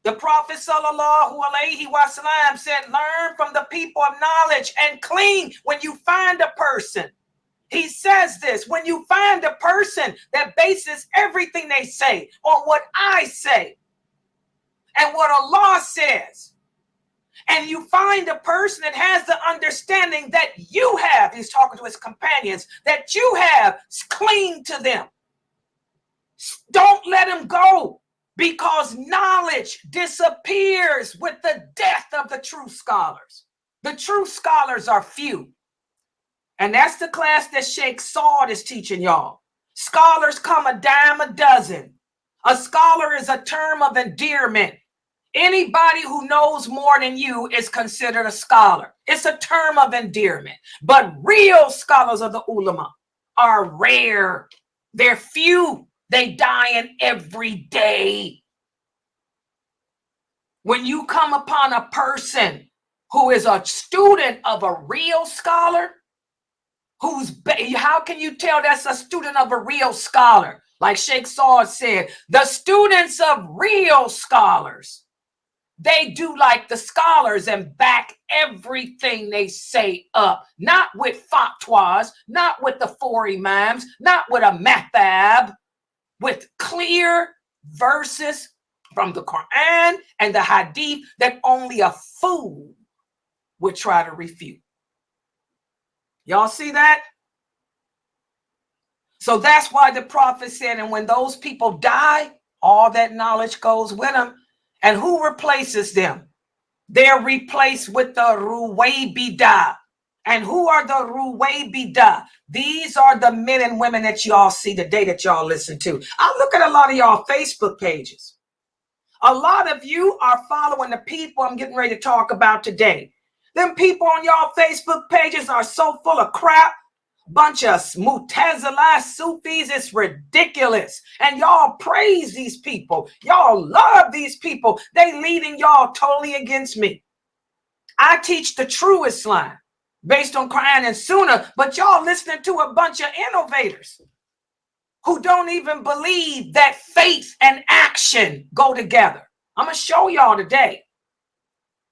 The Prophet sallallahu alaihi wasallam said, learn from the people of knowledge and clean when you find a person. He says this, when you find a person that bases everything they say on what I say and what Allah says, and you find a person that has the understanding that you have, he's talking to his companions, that you have, cling to them. Don't let them go. Because knowledge disappears with the death of the true scholars. The true scholars are few. And that's the class that Sheikh Saud is teaching y'all. Scholars come a dime a dozen. A scholar is a term of endearment. Anybody who knows more than you is considered a scholar. It's a term of endearment. But real scholars of the ulama are rare. They're few. They dying every day. When you come upon a person who is a student of a real scholar, how can you tell that's a student of a real scholar? Like Sheikh Saud said, the students of real scholars, they do like the scholars and back everything they say up, not with fatwas, not with the four imams, not with a mathab, with clear verses from the Quran and the hadith that only a fool would try to refute. Y'all see that? So that's why the prophet said, and when those people die, all that knowledge goes with them. And who replaces them? They're replaced with the Ruwaybidah. And who are the Ruwaybidah? These are the men and women that y'all see today that y'all listen to. I look at a lot of y'all Facebook pages. A lot of you are following the people I'm getting ready to talk about today. Them people on y'all Facebook pages are so full of crap. Bunch of Mu'tazila Sufis, it's ridiculous. And y'all praise these people. Y'all love these people. They leading y'all totally against me. I teach the true Islam based on Quran and Sunnah, but y'all listening to a bunch of innovators who don't even believe that faith and action go together. I'm going to show y'all today.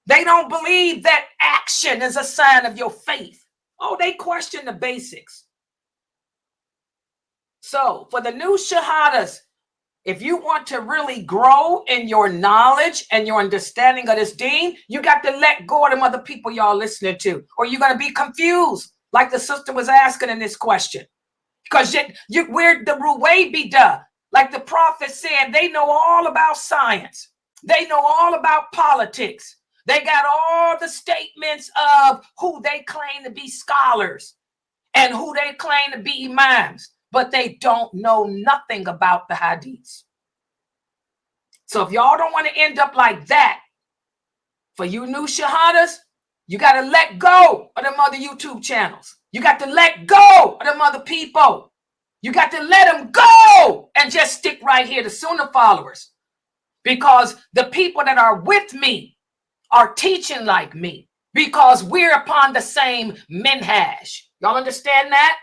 They don't believe that action is a sign of your faith. Oh, they question the basics. So for the new shahadas, if you want to really grow in your knowledge and your understanding of this deen, you got to let go of them other people y'all listening to, or you're going to be confused, like the sister was asking in this question. Because we're the Ruwaybidah, like the prophet said, they know all about science. They know all about politics. They got all the statements of who they claim to be scholars and who they claim to be imams, but they don't know nothing about the hadiths. So if y'all don't want to end up like that, for you new shahadas, you got to let go of them other YouTube channels. You got to let go of them other people. You got to let them go and just stick right here to Sunnahfollowers, because the people that are with me are teaching like me, because we're upon the same minhaj. Y'all understand that?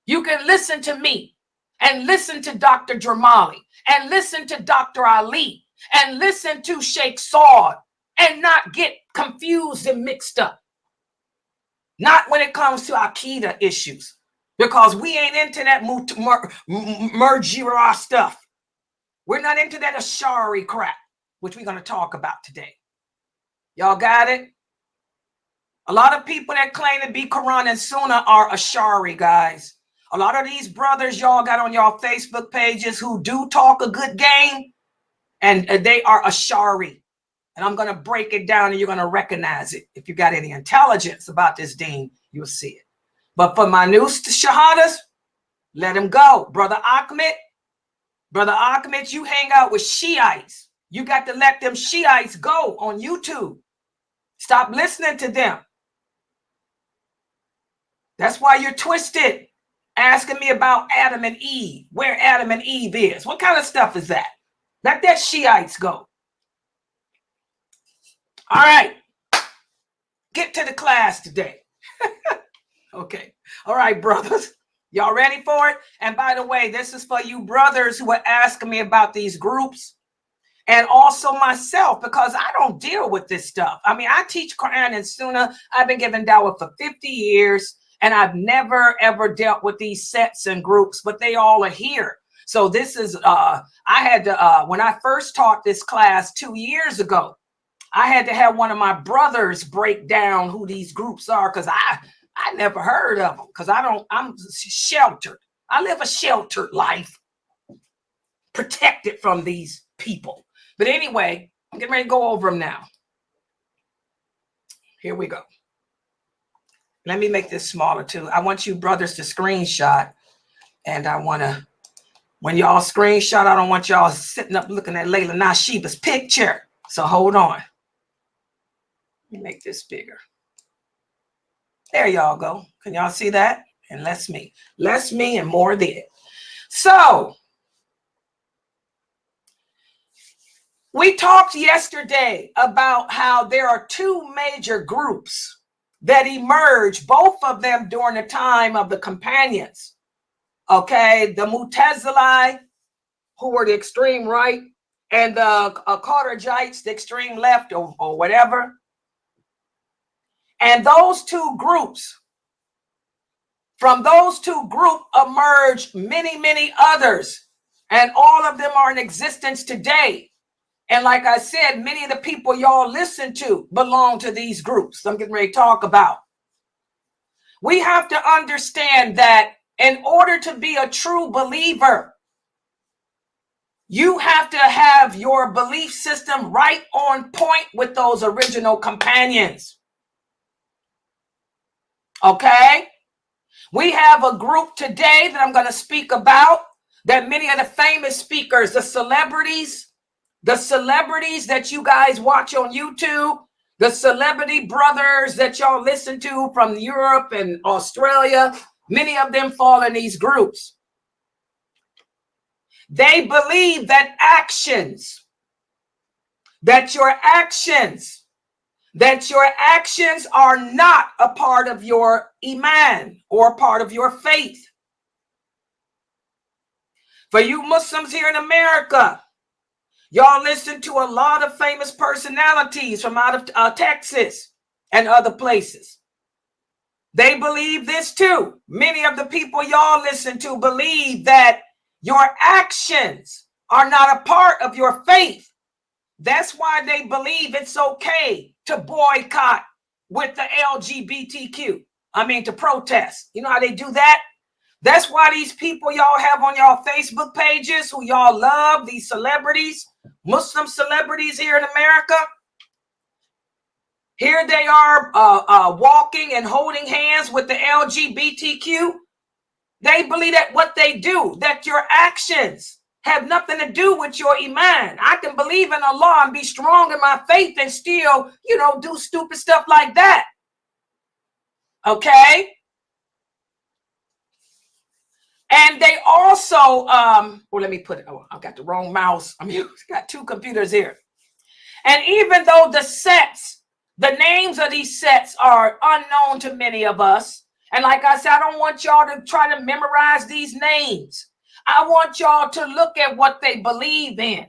You can listen to me and listen to Dr. Jamali and listen to Dr. Ali and listen to Sheikh Saud and not get confused and mixed up. Not when it comes to Aqidah issues, because we ain't into that Murjiah stuff. We're not into that Ashari crap, which we're going to talk about today. Y'all got it? A lot of people that claim to be Quran and Sunnah are Ashari, guys. A lot of these brothers y'all got on y'all Facebook pages who do talk a good game, and they are Ashari. And I'm going to break it down and you're going to recognize it. If you got any intelligence about this deen, you'll see it. But for my new shahadas, let them go. Brother Ahmed, you hang out with Shiites. You got to let them Shiites go on YouTube. Stop listening to them. That's why you're twisted, asking me about Adam and Eve, where Adam and Eve is. What kind of stuff is that? Let that Shiites go. All right. Get to the class today. Okay. All right, brothers. Y'all ready for it? And by the way, this is for you brothers who are asking me about these groups, and also myself, because I don't deal with this stuff. I mean, I teach Quran and Sunnah. I've been giving dawah for 50 years, and I've never, ever dealt with these sets and groups, but they all are here. So this is, I had to, when I first taught this class 2 years ago, I had to have one of my brothers break down who these groups are, because I never heard of them, because I'm sheltered. I live a sheltered life, protected from these people. But anyway, I'm getting ready to go over them now. Here we go. Let me make this smaller too. I want you brothers to screenshot, and I want to, when y'all screenshot, I don't want y'all sitting up looking at Layla Nashiba's picture. So hold on. Let me make this bigger. There y'all go. Can y'all see that? And less me and more there. So we talked yesterday about how there are two major groups that emerged, both of them during the time of the companions. Okay, the Mutazilai, who were the extreme right, and the Kharijites, the extreme left, or whatever. And those two groups, from those two groups emerged many, many others, and all of them are in existence today. And like I said, many of the people y'all listen to belong to these groups I'm getting ready to talk about. We have to understand that in order to be a true believer, you have to have your belief system right on point with those original companions. Okay? We have a group today that I'm going to speak about, that many of the famous speakers, the celebrities that you guys watch on YouTube, the celebrity brothers that y'all listen to from Europe and Australia, many of them fall in these groups. They believe that your actions are not a part of your iman or part of your faith. For you Muslims here in America, y'all listen to a lot of famous personalities from out of Texas and other places. They believe this too. Many of the people y'all listen to believe that your actions are not a part of your faith. That's why they believe it's okay to boycott with the LGBTQ. To protest. You know how they do that? That's why these people y'all have on y'all Facebook pages who y'all love, these celebrities, Muslim celebrities here in America. Here they are walking and holding hands with the LGBTQ. They believe that what they do, that your actions have nothing to do with your iman. I can believe in Allah and be strong in my faith and still, do stupid stuff like that. Okay? And they also, let me put it, I got the wrong mouse. Got two computers here. And even though the names of these sects are unknown to many of us, and like I said, I don't want y'all to try to memorize these names. I want y'all to look at what they believe in.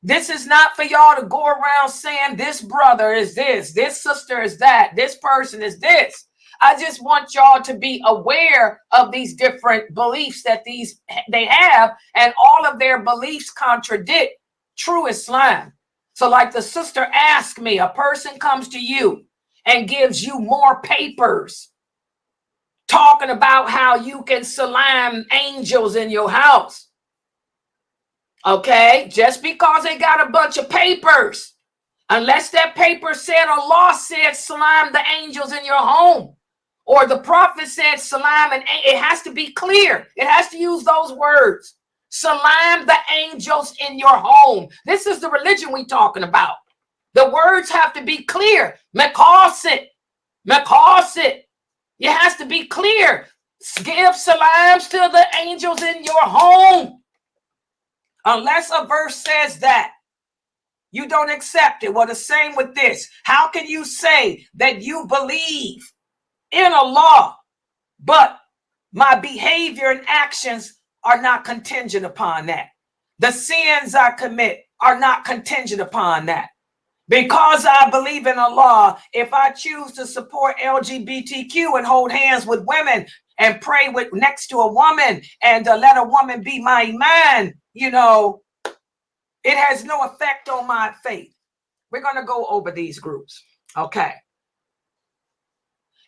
This is not for y'all to go around saying this brother is this sister is that, this person is this. I just want y'all to be aware of these different beliefs that they have, and all of their beliefs contradict true Islam. So like the sister asked me, a person comes to you and gives you more papers talking about how you can salam angels in your house. Okay, just because they got a bunch of papers, unless that paper said Allah said salam the angels in your home, or the prophet said salam, and it has to be clear. It has to use those words. Salam the angels in your home. This is the religion we talking about. The words have to be clear. Maqasid. It has to be clear. Give salams to the angels in your home. Unless a verse says that, you don't accept it. Well, the same with this. How can you say that you believe in Allah, but my behavior and actions are not contingent upon that? The sins I commit are not contingent upon that. Because I believe in Allah, if I choose to support LGBTQ and hold hands with women and pray next to a woman and let a woman be my iman, it has no effect on my faith. We're going to go over these groups. Okay.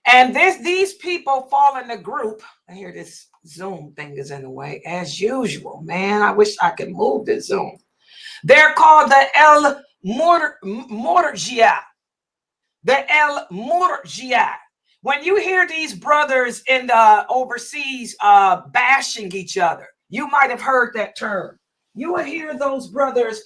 And these people fall in the group. I hear this Zoom thing is in the way as usual. Man, I wish I could move the Zoom. They're called the Murjiah. The Murjiah, When you hear these brothers in the overseas bashing each other, you might have heard that term. You will hear those brothers,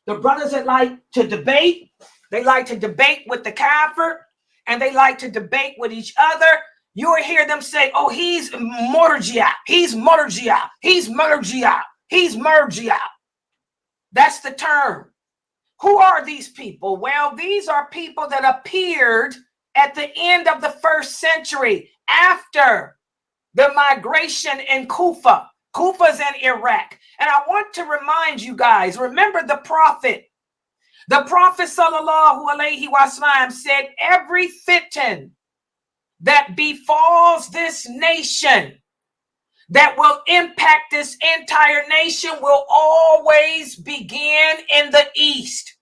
the brothers that like to debate. They like to debate with the kafir, and they like to debate with each other. You will hear them say, oh, he's Murjiah, he's Murjiah, he's Murjiah, he's Murjiah. That's the term. Who are these people? Well, these are people that appeared at the end of the 1st century after the migration in Kufa. Kufa's in Iraq. And I want to remind you guys, remember the prophet. The prophet sallallahu alaihi wasallam said, every fitna that befalls this nation that will impact this entire nation will always begin in the east.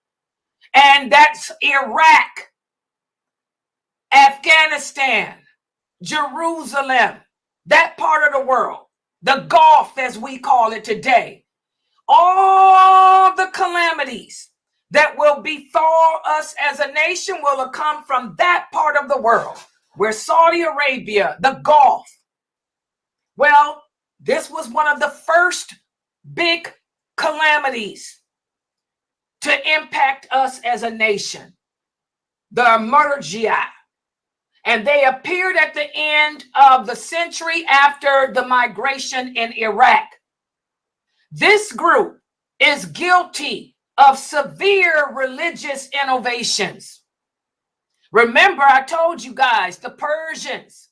And that's Iraq, Afghanistan, Jerusalem, that part of the world, the Gulf as we call it today. All the calamities that will befall us as a nation will come from that part of the world, where Saudi Arabia, the Gulf. Well, this was one of the first big calamities to impact us as a nation, the Murjiah. And they appeared at the end of the century after the migration in Iraq. This group is guilty of severe religious innovations. Remember, I told you guys, the Persians.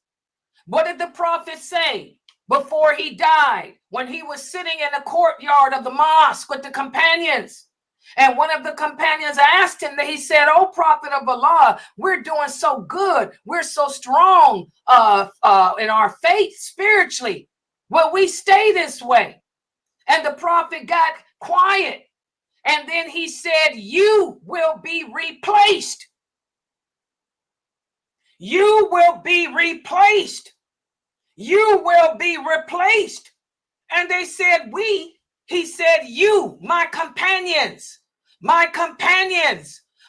What did the prophet say before he died, when he was sitting in the courtyard of the mosque with the companions? And one of the companions asked him, that he said, oh, prophet of Allah, we're doing so good. We're so strong in our faith spiritually. Will we stay this way? And the prophet got quiet. And then he said, you will be replaced. You will be replaced. You will be replaced. And they said, he said, you, my companions,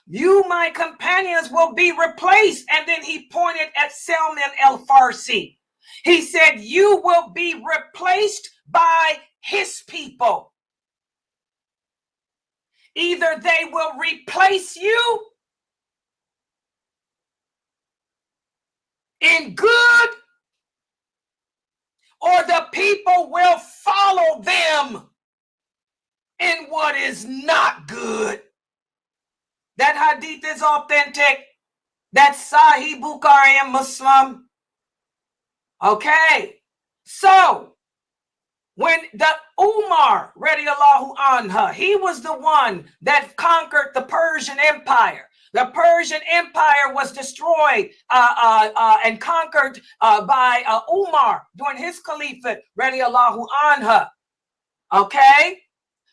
you, my companions, will be replaced. And then he pointed at Salman al-Farsi. He said, you will be replaced by his people. Either they will replace you in good, or the people will follow them in what is not good. That hadith is authentic. That's Sahih Bukhari and Muslim. Okay. So, when the Umar, radiallahu anha, he was the one that conquered the Persian Empire. The Persian Empire was destroyed and conquered by Umar during his caliphate, radiallahu anha. Okay?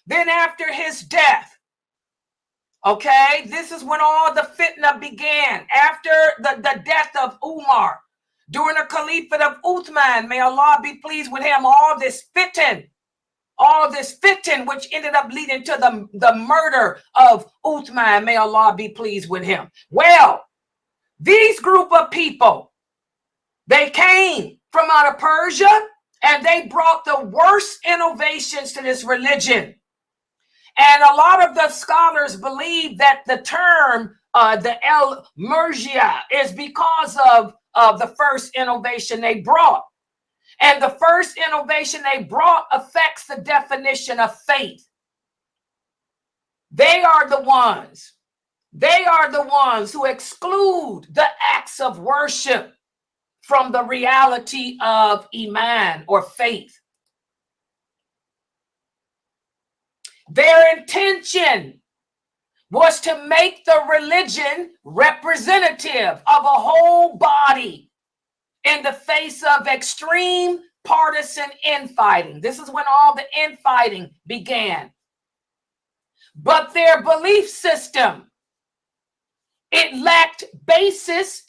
Then after his death, okay, this is when all the fitna began. After the death of Umar, during the caliphate of Uthman, may Allah be pleased with him, all this fitan, which ended up leading to the murder of Uthman, may Allah be pleased with him. Well, these group of people, they came from out of Persia, and they brought the worst innovations to this religion. And a lot of the scholars believe that the term, the Murjiah, is because of the first innovation they brought. And the first innovation they brought affects the definition of faith. They are the ones who exclude the acts of worship from the reality of Iman or faith. Their intention was to make the religion representative of a whole body in the face of extreme partisan infighting. This is when all the infighting began. But their belief system, it lacked basis.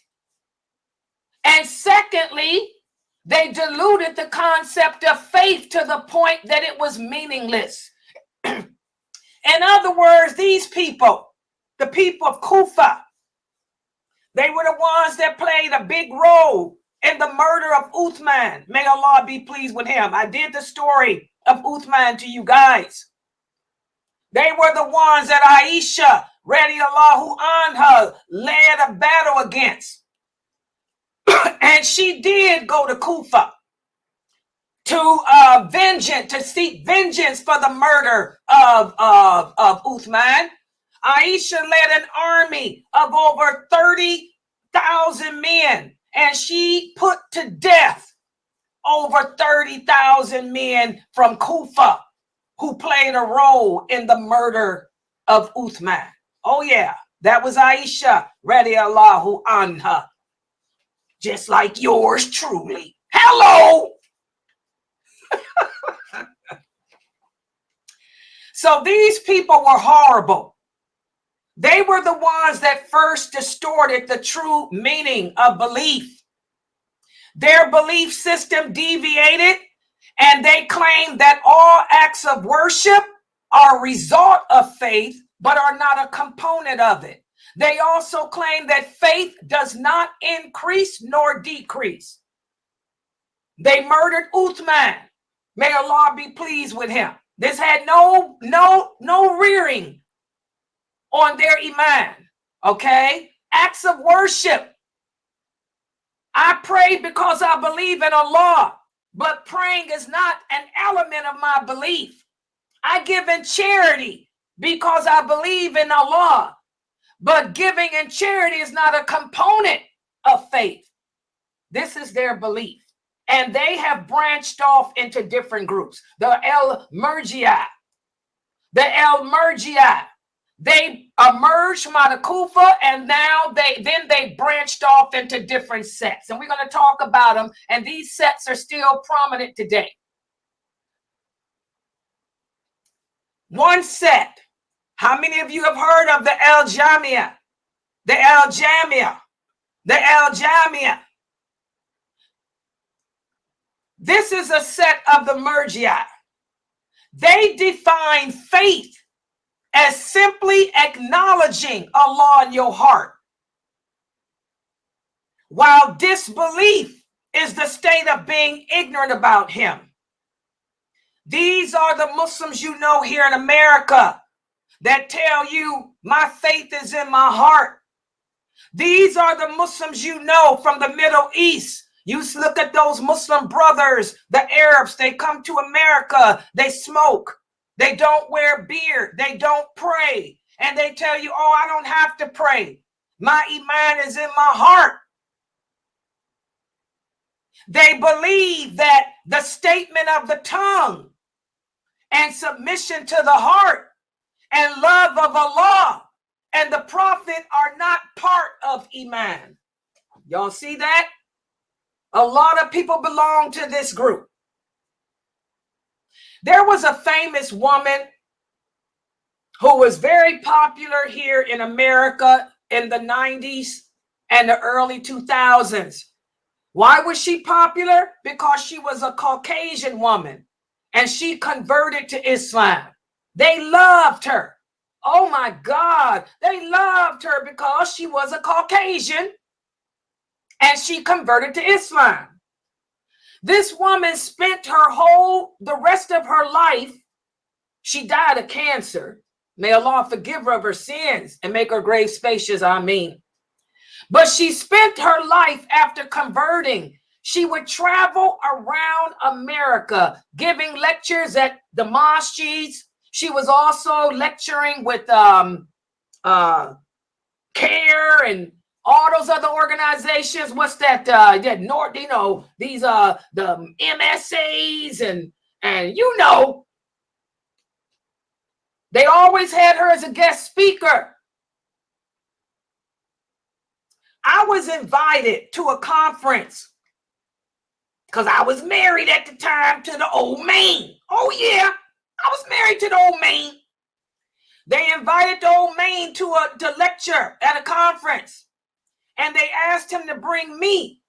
And secondly, they diluted the concept of faith to the point that it was meaningless. In other words, these people, the people of Kufa, They were the ones that played a big role in the murder of Uthman. May Allah be pleased with him. I did the story of Uthman to you guys. They were the ones that Aisha, radiallahu anha, led a battle against. And she did go to Kufa to seek vengeance for the murder of Uthman. Aisha led an army of over 30,000 men, and she put to death over 30,000 men from Kufa who played a role in the murder of Uthman. Oh yeah, that was Aisha radiallahu anha. Just like yours truly. Hello. So these people were horrible. They were the ones that first distorted the true meaning of belief. Their belief system deviated, and they claimed that all acts of worship are a result of faith, but are not a component of it. They also claim that faith does not increase nor decrease. They murdered Uthman. May Allah be pleased with him. This had no rearing on their iman. Okay? Acts of worship. I pray because I believe in Allah, but praying is not an element of my belief. I give in charity because I believe in Allah, but giving in charity is not a component of faith. This is their belief. And they have branched off into different groups. The Murjiah. They emerged from out of Kufa, and now they branched off into different sects. And we're going to talk about them. And these sects are still prominent today. One sect. How many of you have heard of the Al-Jamia? The Al-Jamia. The Al-Jamia. This is a sect of the Murjiah. They define faith as simply acknowledging Allah in your heart, while disbelief is the state of being ignorant about him. These are the Muslims you know here in America that tell you my faith is in my heart. These are the Muslims you know from the Middle East. You look at those Muslim brothers, the Arabs, they come to America, they smoke, they don't wear beard, they don't pray, and they tell you, oh, I don't have to pray. My iman is in my heart. They believe that the statement of the tongue and submission to the heart and love of Allah and the Prophet are not part of iman. Y'all see that? A lot of people belong to this group. There was a famous woman who was very popular here in America in the 90s and the early 2000s. Why was she popular? Because she was a Caucasian woman and she converted to Islam. They loved her. Oh my God. They loved her because she was a Caucasian and she converted to Islam. This woman spent the rest of her life. She died of cancer. May Allah forgive her of her sins and make her grave spacious. Ameen. But she spent her life after converting. She would travel around America, giving lectures at the mosques. She was also lecturing with CARE and all those other organizations. What's that? These the MSAs and you know, they always had her as a guest speaker. I was invited to a conference because I was married at the time to the old man. Oh yeah, I was married to the old man. They invited the old man to lecture at a conference. And they asked him to bring me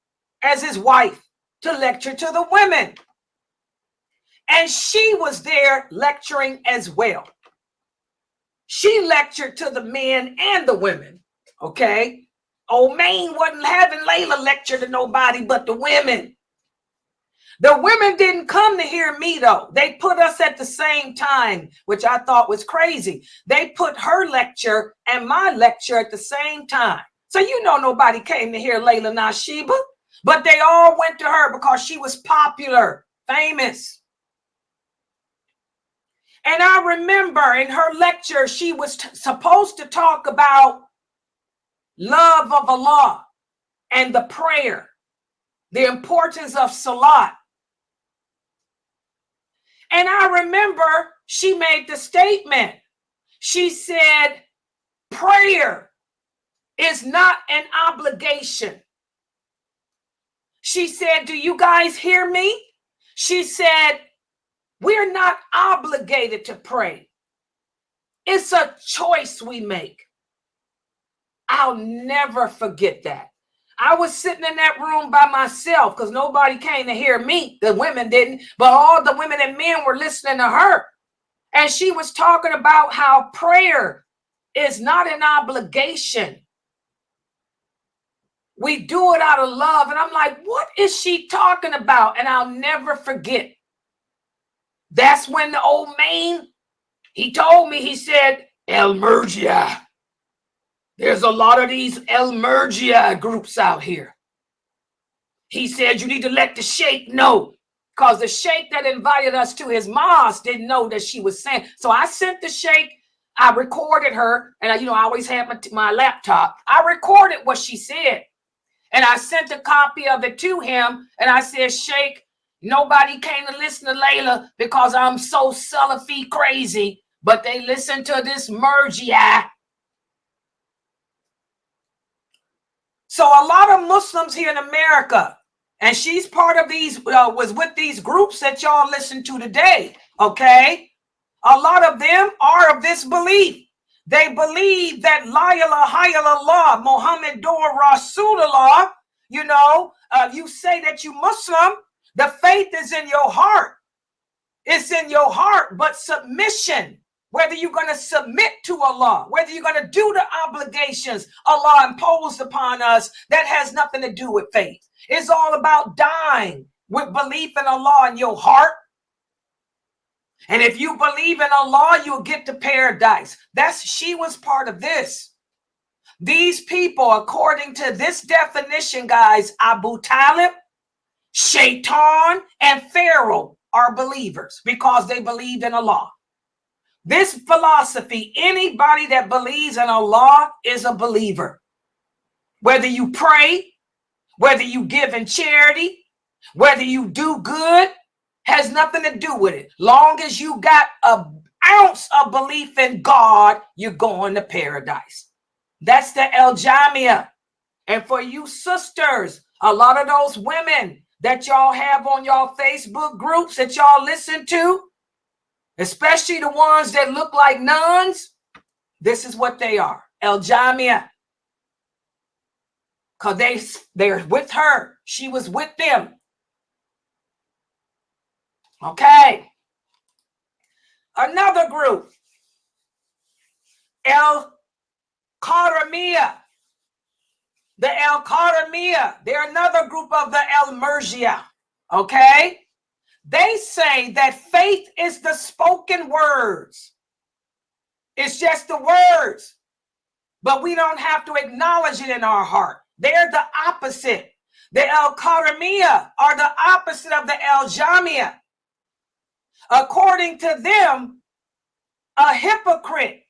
as his wife to lecture to the women. And she was there lecturing as well. She lectured to the men and the women, okay? Old Main wasn't having Layla lecture to nobody but the women. The women didn't come to hear me, though. They put us at the same time, which I thought was crazy. They put her lecture and my lecture at the same time. So you know nobody came to hear Layla Nashiba, but they all went to her because she was popular, famous. And I remember in her lecture, she was supposed to talk about love of Allah and the prayer, the importance of salat. And I remember she made the statement. She said, prayer is not an obligation. She said, do you guys hear me? She said, we're not obligated to pray. It's a choice we make. I'll never forget that. I was sitting in that room by myself because nobody came to hear me. The women didn't, but all the women and men were listening to her. And she was talking about how prayer is not an obligation. We do it out of love. And I'm like, what is she talking about? And I'll never forget. That's when the old man, he told me, he said, El Murjiah. There's a lot of these El Murjiah groups out here. He said, you need to let the sheikh know. Because the sheikh that invited us to his mosque didn't know that she was saying. So I sent the sheikh, I recorded her, and I always had my laptop. I recorded what she said. And I sent a copy of it to him. And I said, Sheikh, nobody came to listen to Layla because I'm so Salafi crazy. But they listened to this Murjiah. So a lot of Muslims here in America, and she's part of these, was with these groups that y'all listen to today, okay? A lot of them are of this belief. They believe that La ilaha illallah, Muhammadur Rasulullah, you say that you Muslim, the faith is in your heart. It's in your heart, but submission, whether you're going to submit to Allah, whether you're going to do the obligations Allah imposed upon us, that has nothing to do with faith. It's all about dying with belief in Allah in your heart. And if you believe in Allah, you'll get to paradise. She was part of this. These people, according to this definition, guys, Abu Talib, Shaitan, and Pharaoh are believers because they believed in Allah. This philosophy, anybody that believes in Allah is a believer. Whether you pray, whether you give in charity, whether you do good, has nothing to do with it. Long as you got an ounce of belief in God, you're going to paradise. That's the El Jamia. And for you sisters, a lot of those women that y'all have on y'all Facebook groups that y'all listen to, especially the ones that look like nuns, this is what they are. El Jamia. Because they're with her. She was with them. Okay. Another group. El Qaramiyah. The El Qaramiyah. They're another group of the El Murjiah. Okay. They say that faith is the spoken words. It's just the words. But we don't have to acknowledge it in our heart. They're the opposite. The El Qaramiyah are the opposite of the El Jamia. According to them, a hypocrite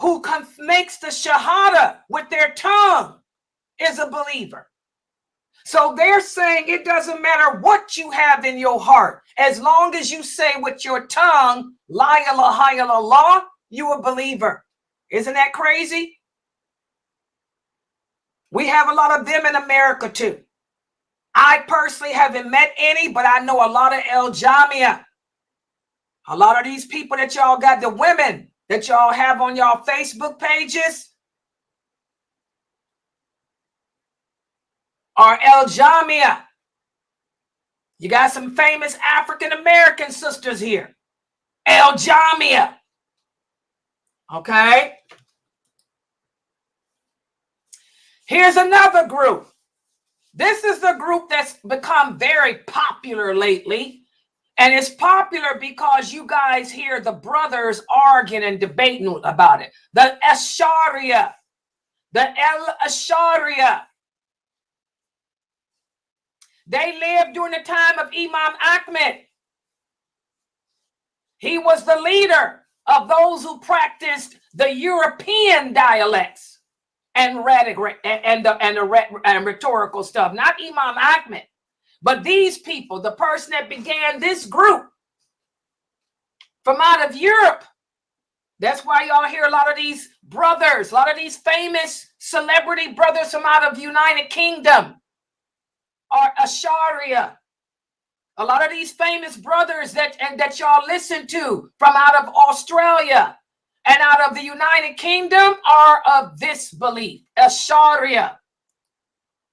who makes the shahada with their tongue is a believer. So they're saying it doesn't matter what you have in your heart. As long as you say with your tongue, La ilaha illallah, you're a believer. Isn't that crazy? We have a lot of them in America too. I personally haven't met any, but I know a lot of El Jamia. A lot of these people that y'all got, the women that y'all have on y'all Facebook pages, are El Jamia. You got some famous African American sisters here. El Jamia. Okay. Here's another group. This is the group that's become very popular lately. And it's popular because you guys hear the brothers arguing and debating about it. The Ashariya, the El-Ashariya. They lived during the time of Imam Ahmed. He was the leader of those who practiced the European dialects and rhetorical stuff. Not Imam Ahmed, but these people, the person that began this group from out of Europe. That's why y'all hear a lot of these brothers, a lot of these famous celebrity brothers from out of the United Kingdom are Ashariya. A lot of these famous brothers that y'all listen to from out of Australia and out of the United Kingdom are of this belief, Ashariya.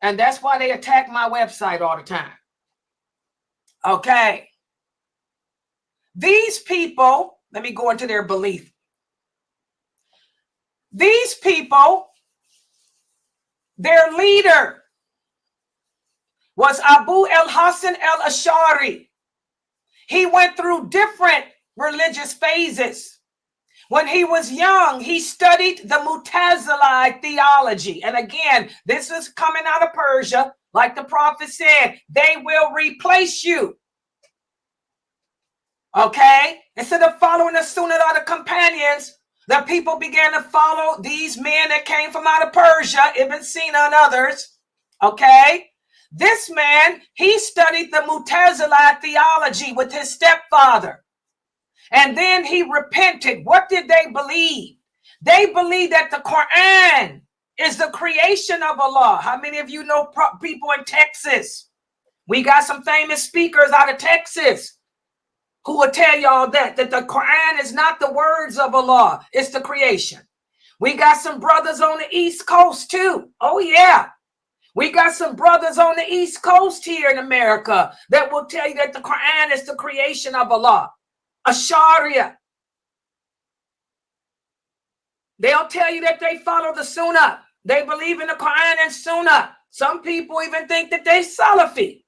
And that's why they attack my website all the time. Okay. These people, let me go into their belief. These people, their leader was Abu al-Hasan al-Ash'ari. He went through different religious phases. When he was young, he studied the Mu'tazilite theology. And again, this is coming out of Persia. Like the prophet said, they will replace you. Okay? Instead of following the Sunnah or the companions, the people began to follow these men that came from out of Persia, Ibn Sina and others. Okay? This man, he studied the Mu'tazilite theology with his stepfather. And then he repented. What did they believe? They believed that the Quran is the creation of Allah. How many of you know people in Texas? We got some famous speakers out of Texas who will tell y'all that the Quran is not the words of Allah. It's the creation. We got some brothers on the East Coast too. Oh yeah. We got some brothers on the East Coast here in America that will tell you that the Quran is the creation of Allah. Ashariya. They'll tell you that they follow the Sunnah. They believe in the Quran and Sunnah. Some people even think that they Salafi.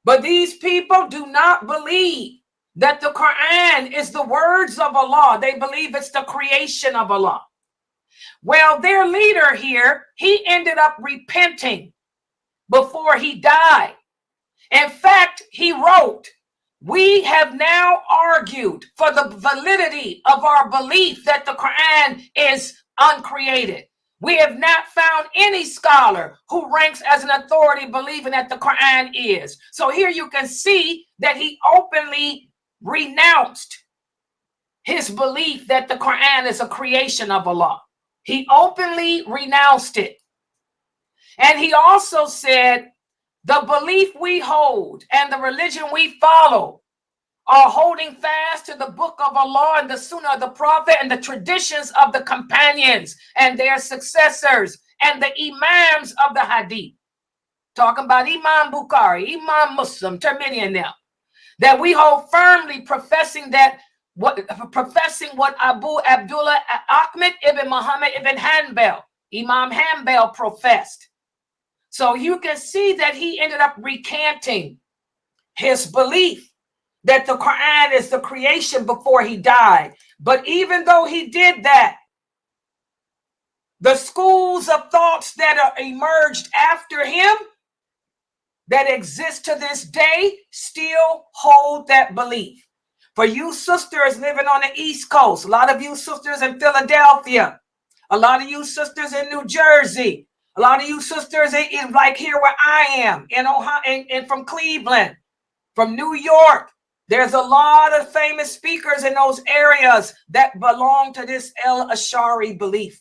But these people do not believe that the Quran is the words of Allah. They believe it's the creation of Allah. Well, their leader here, he ended up repenting before he died. In fact, he wrote, "We have now argued for the validity of our belief that the Quran is uncreated. We have not found any scholar who ranks as an authority believing that the Quran is." So here you can see that he openly renounced his belief that the Quran is a creation of Allah. He openly renounced it. And he also said, the belief we hold and the religion we follow are holding fast to the book of Allah and the Sunnah of the Prophet and the traditions of the companions and their successors and the Imams of the Hadith. Talking about Imam Bukhari, Imam Muslim, Tirmidhi now. That we hold firmly professing what Abu Abdullah Ahmed ibn Muhammad ibn Hanbal, Imam Hanbal professed. So you can see that he ended up recanting his belief that the Quran is the creation before he died. But even though he did that, the schools of thoughts that are emerged after him that exist to this day still hold that belief. For you sisters living on the East Coast, a lot of you sisters in Philadelphia, a lot of you sisters in New Jersey, a lot of you sisters in like here where I am, in Ohio, and from Cleveland, from New York. There's a lot of famous speakers in those areas that belong to this El-Ash'ari belief.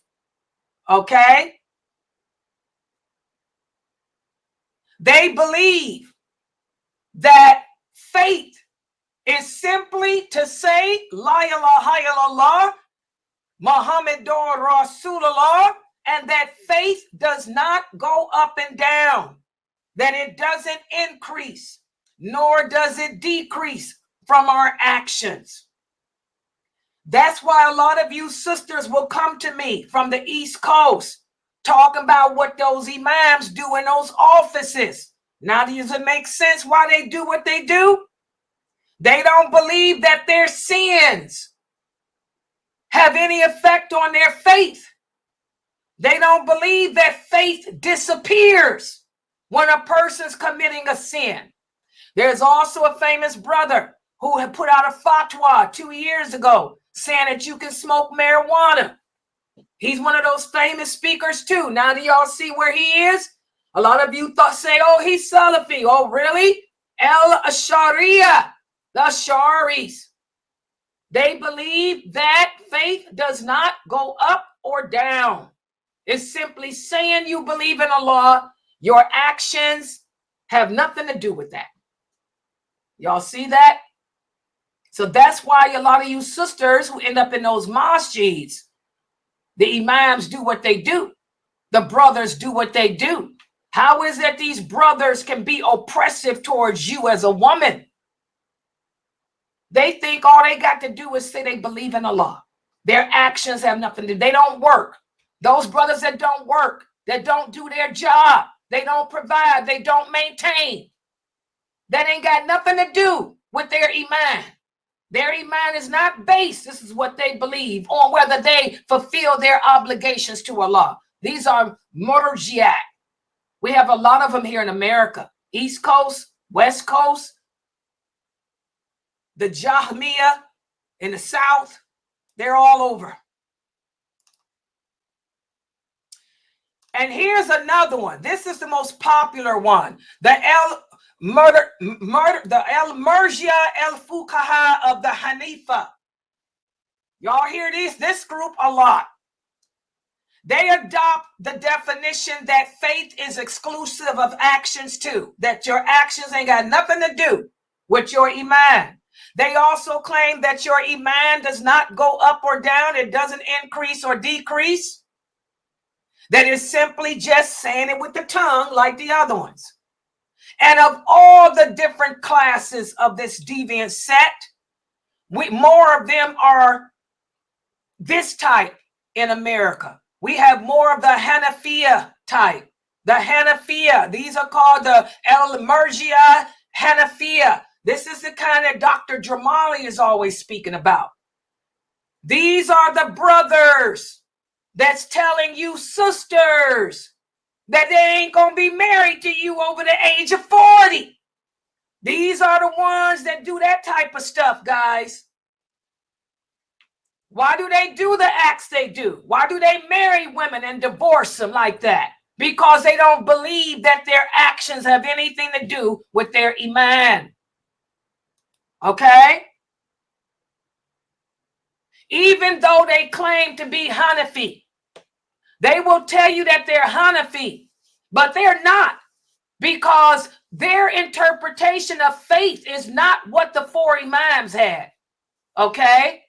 Okay? They believe that faith is simply to say, La ilaha illallah, Muhammadur Rasulullah, and that faith does not go up and down, that it doesn't increase, nor does it decrease from our actions. That's why a lot of you sisters will come to me from the East Coast talking about what those imams do in those offices. Now, does it make sense why they do what they do? They don't believe that their sins have any effect on their faith. They don't believe that faith disappears when a person's committing a sin. There's also a famous brother who had put out a fatwa 2 years ago saying that you can smoke marijuana. He's one of those famous speakers too. Now do y'all see where he is? A lot of you say, oh, he's Salafi. Oh, really? El-Ashariya, the Asharis. They believe that faith does not go up or down. It's simply saying you believe in Allah. Your actions have nothing to do with that. Y'all see that? So that's why a lot of you sisters who end up in those masjids, the imams do what they do. The brothers do what they do. How is it these brothers can be oppressive towards you as a woman? They think all they got to do is say they believe in Allah. Their actions have nothing to do. They don't work. Those brothers that don't work, that don't do their job, they don't provide, they don't maintain, that ain't got nothing to do with their iman. Their iman is not based, this is what they believe, on whether they fulfill their obligations to Allah. These are Murjiah. We have a lot of them here in America. East Coast, West Coast, the Jahmiyyah in the South, they're all over. And here's another one. This is the most popular one. The Murjiah el-Fuqaha of the Hanifa. Y'all hear this group a lot. They adopt the definition that faith is exclusive of actions too, that your actions ain't got nothing to do with your iman. They also claim that your iman does not go up or down. It doesn't increase or decrease. That is simply just saying it with the tongue like the other ones. And of all the different classes of this deviant sect, more of them are this type in America. We have more of the Hanafiya type. The Hanafiya, these are called the El-Murjiah Hanafiya. This is the kind that Dr. Jamali is always speaking about. These are the brothers that's telling you sisters that they ain't gonna be married to you over the age of 40. These are the ones that do that type of stuff, guys. Why do they do the acts they do? Why do they marry women and divorce them like that? Because they don't believe that their actions have anything to do with their iman. Okay? Even though they claim to be Hanafi, they will tell you that they're Hanafi, but they're not, because their interpretation of faith is not what the four imams had. Okay?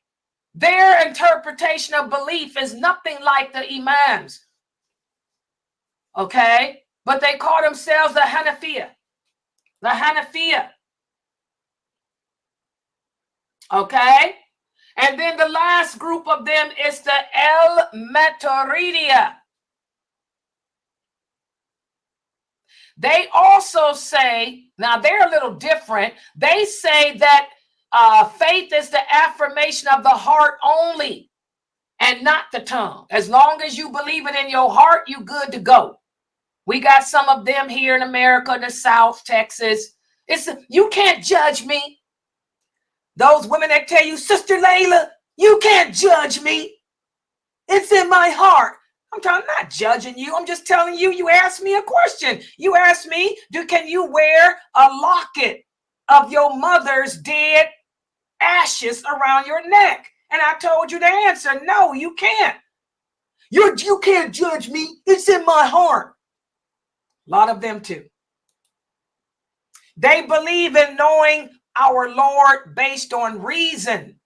Their interpretation of belief is nothing like the imams. Okay? But they call themselves the Hanafiya. The Hanafiya. Okay? And then the last group of them is the El-Maturidiya. They also say, now they're a little different. They say that faith is the affirmation of the heart only and not the tongue. As long as you believe it in your heart, you good to go. We got some of them here in America, the South, Texas. You can't judge me. Those women that tell you, Sister Layla, you can't judge me. It's in my heart. I'm not judging you. I'm just telling you, you asked me a question. You asked me, can you wear a locket of your mother's dead ashes around your neck? And I told you the answer, no, you can't. You can't judge me. It's in my heart. A lot of them too. They believe in knowing our Lord based on reason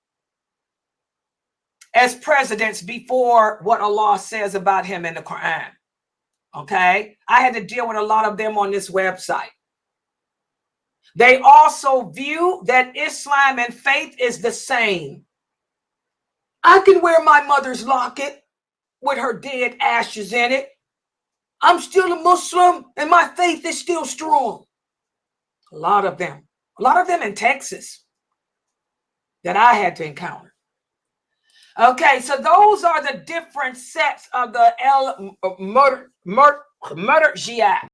as precedents before what Allah says about him in the Quran. Okay? I had to deal with a lot of them on this website. They also view that Islam and faith is the same. I can wear my mother's locket with her dead ashes in it. I'm still a Muslim and my faith is still strong. A lot of them in Texas that I had to encounter. Okay, so those are the different sects of the Murjiah.